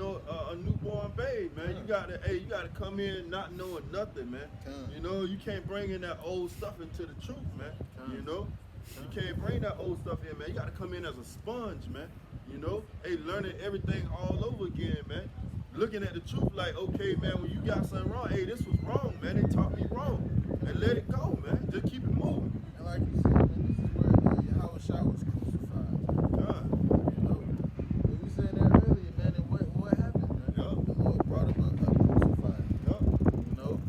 Speaker 1: newborn babe, man. You got to come in not knowing nothing, man. You know, you can't bring in that old stuff into the truth, man. You know, you can't bring that old stuff in, man. You got to come in as a sponge, man. You know, learning everything all over again, man. Looking at the truth like, okay, man, when you got something wrong, this was wrong, man. They taught me wrong, and let it go, man. Just keep it moving.
Speaker 2: And like you said, man, this is where Yahweh Shah was crucified. You know, we were saying that earlier, man. And what happened, man? The Lord brought him up crucified. You know,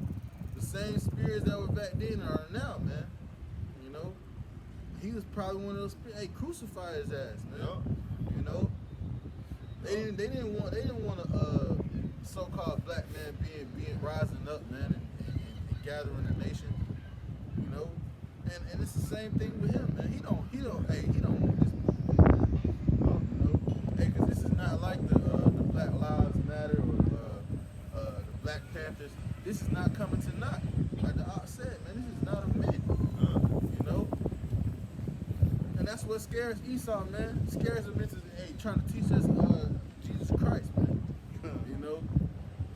Speaker 2: the same spirits that were back then are now, man. You know, he was probably one of those spirits. Hey, crucify his ass, man. You know, they didn't want a so-called black man being rising up, man, and gathering a nation. You know, and it's the same thing with him, man. He don't want this movement. You know, because this is not like the Black Lives Matter or the Black Panthers. This is not coming to naught. Like the Ox said, man, this is not a myth. You know. And that's what scares Esau, man. It scares him into trying to teach us Jesus Christ, man. You know?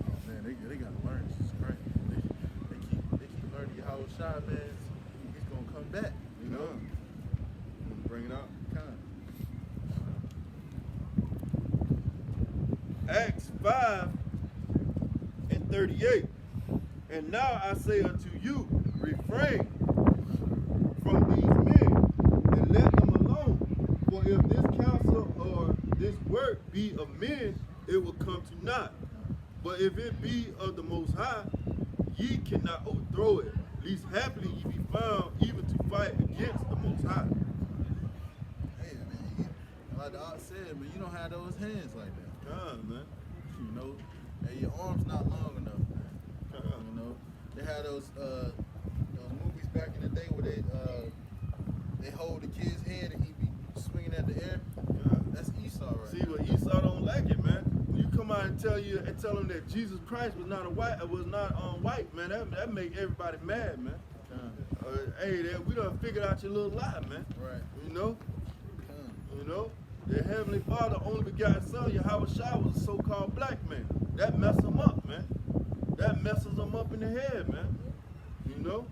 Speaker 2: Oh man, they gotta learn Jesus Christ. They keep learning Yahweh Shah, man. He's gonna come back, you know?
Speaker 1: Bring it out.
Speaker 2: Kind.
Speaker 1: Acts 5:38. And now I say unto you, refrain from these men and let them alone. For if this counsel or this work be of men, it will come to naught. But if it be of the Most High, ye cannot overthrow it. Least happily ye be found even to fight against the Most High.
Speaker 2: Hey man, like the Ox said, man, you don't have those hands like that.
Speaker 1: Man.
Speaker 2: You know, and your arms not long enough, man. You know, they had those movies back in the day where they hold the kid's hand and he be swinging at the air. That's Esau, right?
Speaker 1: See, but Esau don't like it, man. When you come out and tell them that Jesus Christ was not white, man, that make everybody mad, man. We done figured out your little lie, man.
Speaker 2: Right.
Speaker 1: You know? You know? The Heavenly Father, only begotten Son, Yahweh Shah, was a so-called black man. That messed him up, man. That messes them up in the head, man. You know?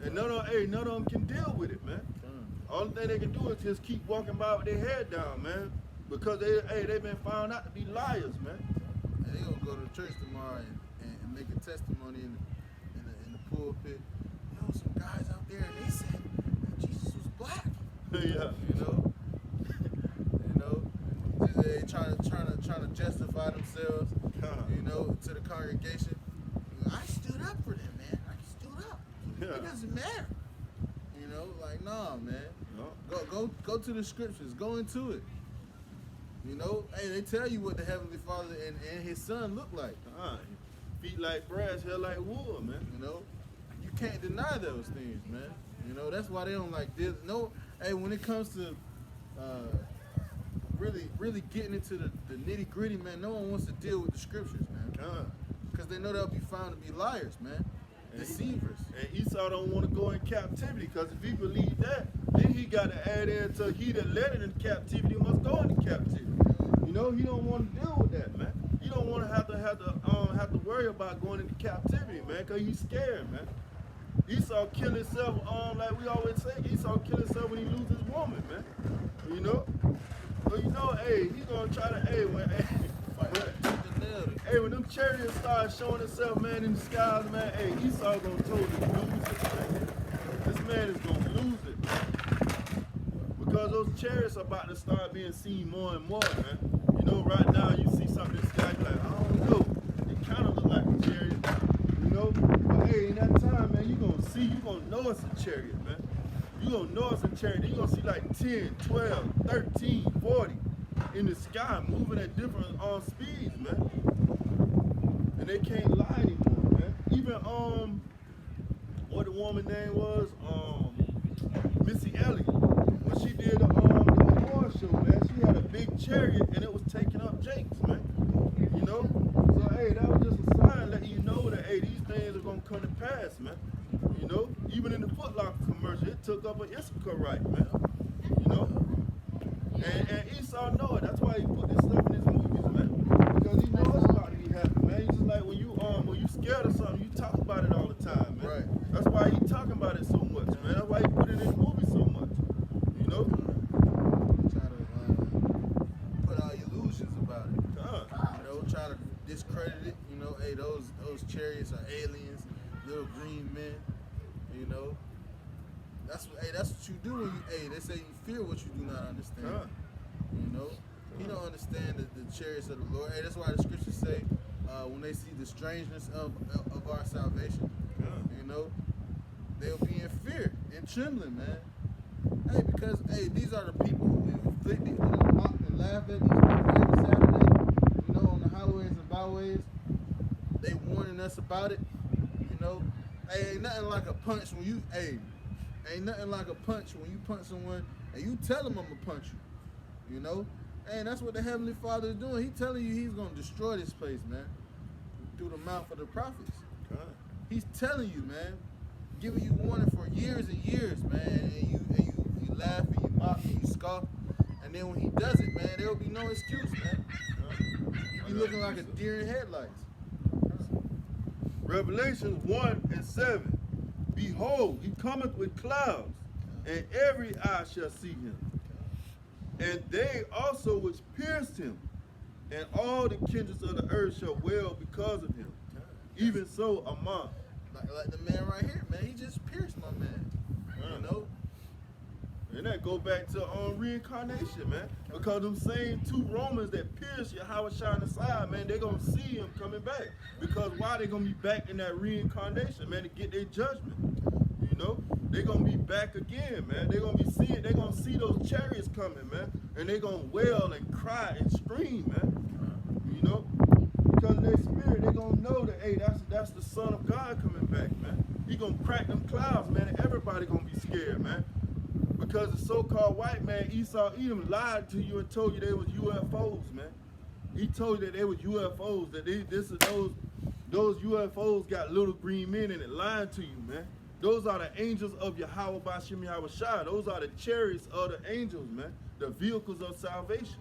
Speaker 1: And none of them can deal with it, man. Only thing they can do is just keep walking by with their head down, man. Because they've been found out to be liars, man.
Speaker 2: And they gonna go to church tomorrow and make a testimony in the pulpit. You know, some guys out there, they said that Jesus was black.
Speaker 1: Yeah.
Speaker 2: You know, they trying to justify themselves. You know, to the congregation. I stood up for them, man. I stood up. It doesn't matter. You know, like nah, man.
Speaker 1: No.
Speaker 2: Go to the scriptures. Go into it. You know, hey, they tell you what the Heavenly Father and His Son look like.
Speaker 1: Feet like brass, hair like wool, man.
Speaker 2: You know, you can't deny those things, man. You know, that's why they don't like this. No, hey, when it comes to really getting into the nitty gritty, man, no one wants to deal with the scriptures, man. Because they know they'll be found to be liars, man. Deceivers.
Speaker 1: And Esau don't want to go in captivity, because if he believed that, then he got to add in to he that led it into captivity must go into captivity. You know, he don't want to deal with that, man. He don't want to have to worry about going into captivity, man, because he's scared, man. Esau kill himself, like we always say, Esau kill himself when he loses his woman, man. You know? But you know, he's gonna try to, when them chariots start showing itself, man, in the skies, man, Esau gonna totally lose it, man. This man is gonna lose it. Because those chariots are about to start being seen more and more, man. You know, right now you see something in the sky, you're like, I don't know. It kind of look like a chariot, you know? But in that time, man, you're gonna know it's a chariot, man. You're gonna know it's a chariot. You're gonna see like 10, 12, 13, 40 in the sky moving at different speeds, man. And they can't lie anymore, man. Even what the woman name was, Missy Elliott. When she did the award show, man, she had a big chariot and it was taking up Jakes, man. You know? So, hey, that was just a sign letting you know that, hey, these things are going to come to pass, man. You know? Even in the Foot Locker commercial, it took up an Issachar right, man. You know? And Esau know it. That's why he put this stuff in his movies, man. Because he knows it's about to be happening, man. He's just like when you scared of something, you talk about it all the time, man.
Speaker 2: Right.
Speaker 1: That's why he talking about it so much, man. That's why he put it in his movies so much. You know?
Speaker 2: Try to put out illusions about it. You know, try to discredit it. You know, hey, those chariots are aliens, little green men. You know, that's what you do when you. Hey, they say you fear what you do not understand. You know, you don't understand the chariots of the Lord. Hey, that's why the scriptures say when they see the strangeness of our salvation, you know, they'll be in fear and trembling, man. Hey, because hey, these are the people who we afflict, we mock and laugh at these people every Saturday, you know, on the highways and byways. They warning us about it, you know. Hey, ain't nothing like a punch when you, ain't nothing like a punch when you punch someone and you tell them I'm gonna punch you, you know. Hey, and that's what the Heavenly Father is doing. He's telling you he's gonna destroy this place, man, through the mouth of the prophets. He's telling you, man, giving you warning for years and years, man, and you laugh and you mock and you scoff, and then when he does it, man, there will be no excuse, man. You be looking like a deer in headlights.
Speaker 1: Revelations 1:7. Behold, he cometh with clouds, and every eye shall see him. And they also which pierced him, and all the kindreds of the earth shall wail because of him. Even so, Amon.
Speaker 2: Like the man right here, man, he just pierced my man. You know?
Speaker 1: And that go back to reincarnation, man. Because them same two Romans that pierced Yahweh shine aside, man, they gonna see him coming back. Because why they gonna be back in that reincarnation, man, to get their judgment. You know? They gonna be back again, man. They gonna see those chariots coming, man. And they gonna wail and cry and scream, man. You know? Because in their spirit, they gonna know that, hey, that's the Son of God coming back, man. He gonna crack them clouds, man, and everybody gonna be scared, man. Because the so-called white man, Esau Edom, lied to you and told you they was UFOs, man. He told you that they was UFOs, that those UFOs got little green men in it, lying to you, man. Those are the angels of Yahweh Bashim Yahweh Shai. Those are the chariots of the angels, man. The vehicles of salvation.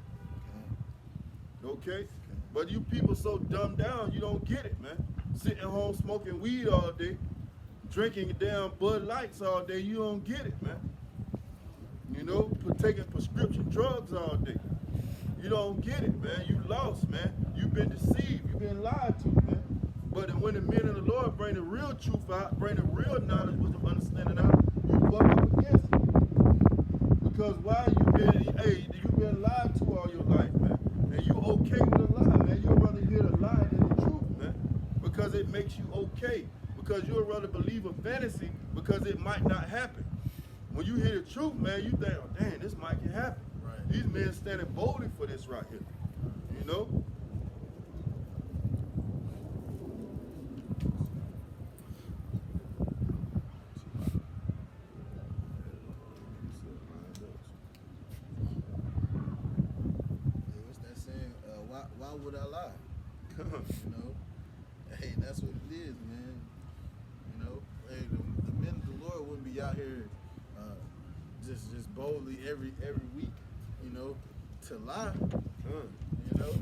Speaker 1: Okay? But you people so dumbed down, you don't get it, man. Sitting home smoking weed all day, drinking damn Bud Lights all day, you don't get it, man. You know, taking prescription drugs all day. You don't get it, man. You lost, man. You've been deceived. You've been lied to, man. But when the men of the Lord bring the real truth out, bring the real knowledge, wisdom, understanding out, you buck up against it. Because why you've been lied to all your life, man. And you okay with a lie, man. You'd rather hear the lie than the truth, man. Because it makes you okay. Because you'd rather believe a fantasy because it might not happen. When you hear the truth, man, you think, oh, dang, this might can happen. Right. These men standing boldly for this right here. You know?
Speaker 2: What's that saying? Why would I lie? You know? Hey, that's what it is, man. You know? Hey, the men of the Lord wouldn't be out here just boldly every week, you know, to lie, you know,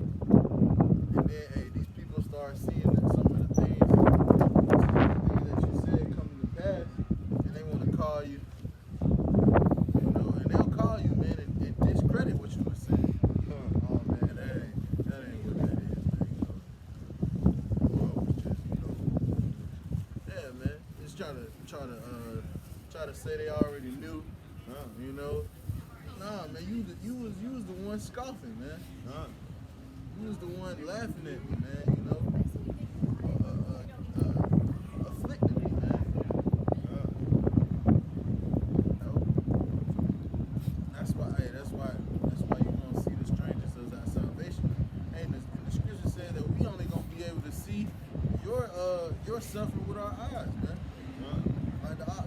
Speaker 2: and then hey, these people start seeing that some of the things that you said coming to pass, and they want to call you, you know, and they'll call you, man, and discredit what you were saying. Oh man, that ain't what that is, man. You know, just, you know, yeah, man, just try to say they already knew. You know, nah, man, you was the one scoffing, man. You was the one laughing at me, man. You know, afflicting me, man. You know, that's why you gonna see the strangers as our salvation. And the scripture said that we only gonna be able to see your suffering with our eyes, man.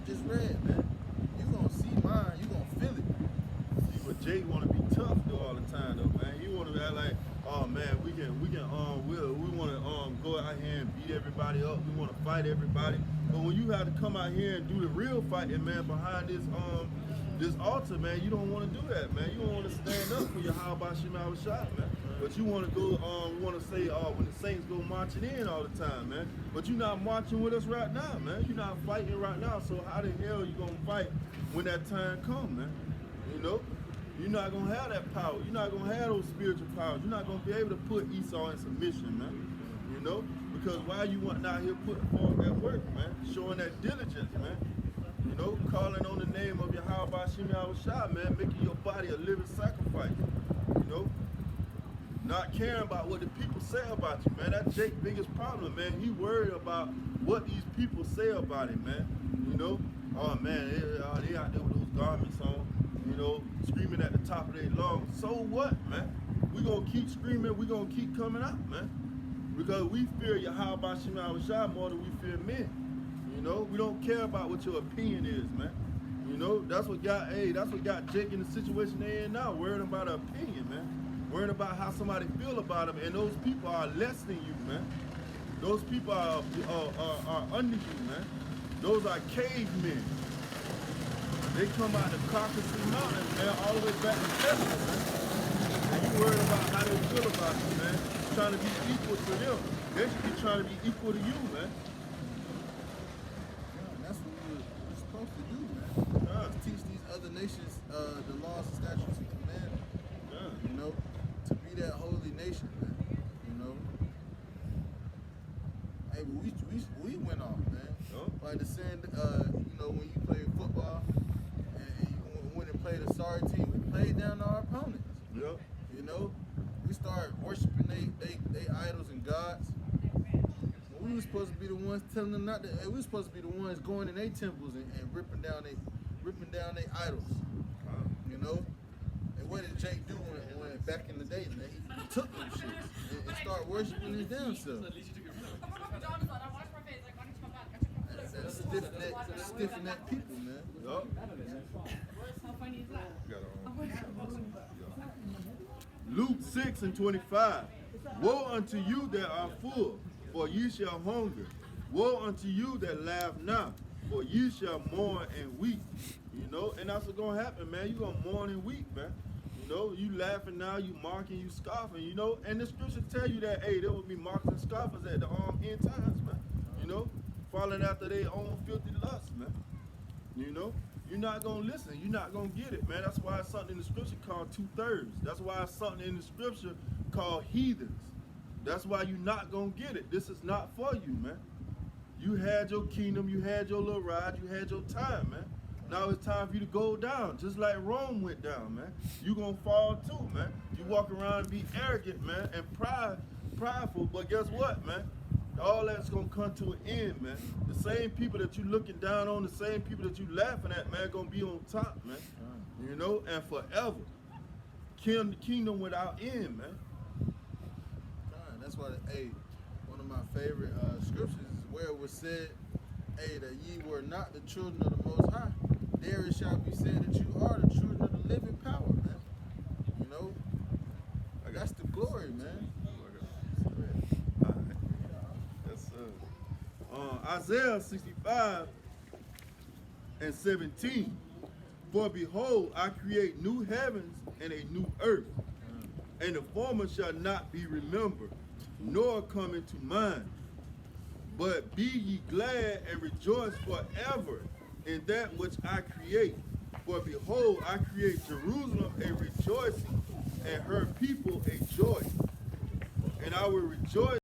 Speaker 2: just read, man. You gonna see mine, you gonna feel it.
Speaker 1: See, but Jay want to be tough though all the time though, man. He want to act like, oh man, we want to go out here and beat everybody up. We want to fight everybody. But when you have to come out here and do the real fighting, man, behind this altar, man, you don't want to do that, man. You don't want to stand up for your how about Shema shot, man. But you want to go, want to say, when the Saints go marching in all the time, man. But you're not marching with us right now, man. You're not fighting right now. So how the hell you gonna fight when that time comes, man? You know, you're not gonna have that power. You're not gonna have those spiritual powers. You're not gonna be able to put Esau in submission, man. You know, because why you want out here putting forth that work, man? Showing that diligence, man. You know, calling on the name of Yahweh Shema Shah, man, making your body a living sacrifice. You know, not caring about what the people say about you, man. That's Jake's biggest problem, man. He worried about what these people say about him, man. You know, oh man, they out there with those garments on, you know, screaming at the top of their lungs. So what, man? We gonna keep screaming. We gonna keep coming out, man. Because we fear Yahweh Shema Shah more than we fear men. You know, we don't care about what your opinion is, man. You know, that's what got Jake in the situation they in now, worrying about an opinion, man. Worrying about how somebody feel about him, and those people are less than you, man. Those people are under you, man. Those are cavemen. They come out the Caucasus Mountains, man, all the way back to Texas, man. And you worried about how they feel about you, man. Trying to be equal to them. They should be trying to be equal to you, man.
Speaker 2: That's what we're supposed to do, man. Teach these other nations the laws, statutes, and commandments. You know, to be that holy nation, man. You know. Hey, but we went off, man. Like the saying, you know, when you play football and you went and played a sorry team, we played down our opponents.
Speaker 1: Yep.
Speaker 2: You know, we started worshiping they idols and gods. We were supposed to be the ones telling them not to. We were supposed to be the ones going in their temples and ripping down their idols. You know. And what did Jake do when back in the day? Man, he took them shits and started worshiping his damn self. That stiff neck people, man.
Speaker 1: Yup. Luke 6:25. Woe unto you that are full, for ye shall hunger. Woe unto you that laugh not, for ye shall mourn and weep. You know, and that's what's gonna happen, man. You gonna mourn and weep, man. You know, you laughing now, you mocking, you scoffing, you know, and the scriptures tell you that, hey, there will be mockers and scoffers at the end times, man. You know, following after their own filthy lust, man. You know, you're not gonna listen, you're not gonna get it, man. That's why it's something in the scripture called 2/3. That's why it's something in the scripture called heathens. That's why you're not gonna get it. This is not for you, man. You had your kingdom, you had your little ride, you had your time, man. Now it's time for you to go down, just like Rome went down, man. You gonna fall too, man. You walk around and be arrogant, man, and prideful, but guess what, man? All that's gonna come to an end, man. The same people that you looking down on, the same people that you laughing at, man, gonna be on top, man. You know, and forever. Kingdom without end, man.
Speaker 2: That's why, one of my favorite scriptures is where it was said, that ye were not the children of the Most High. There it shall be said that you are the children of the living power, man. You know, that's the glory, man.
Speaker 1: Yes, sir. Isaiah 65:17. For behold, I create new heavens and a new earth, and the former shall not be remembered, nor come into mind. But be ye glad and rejoice forever in that which I create. For behold, I create Jerusalem a rejoicing, and her people a joy. And I will rejoice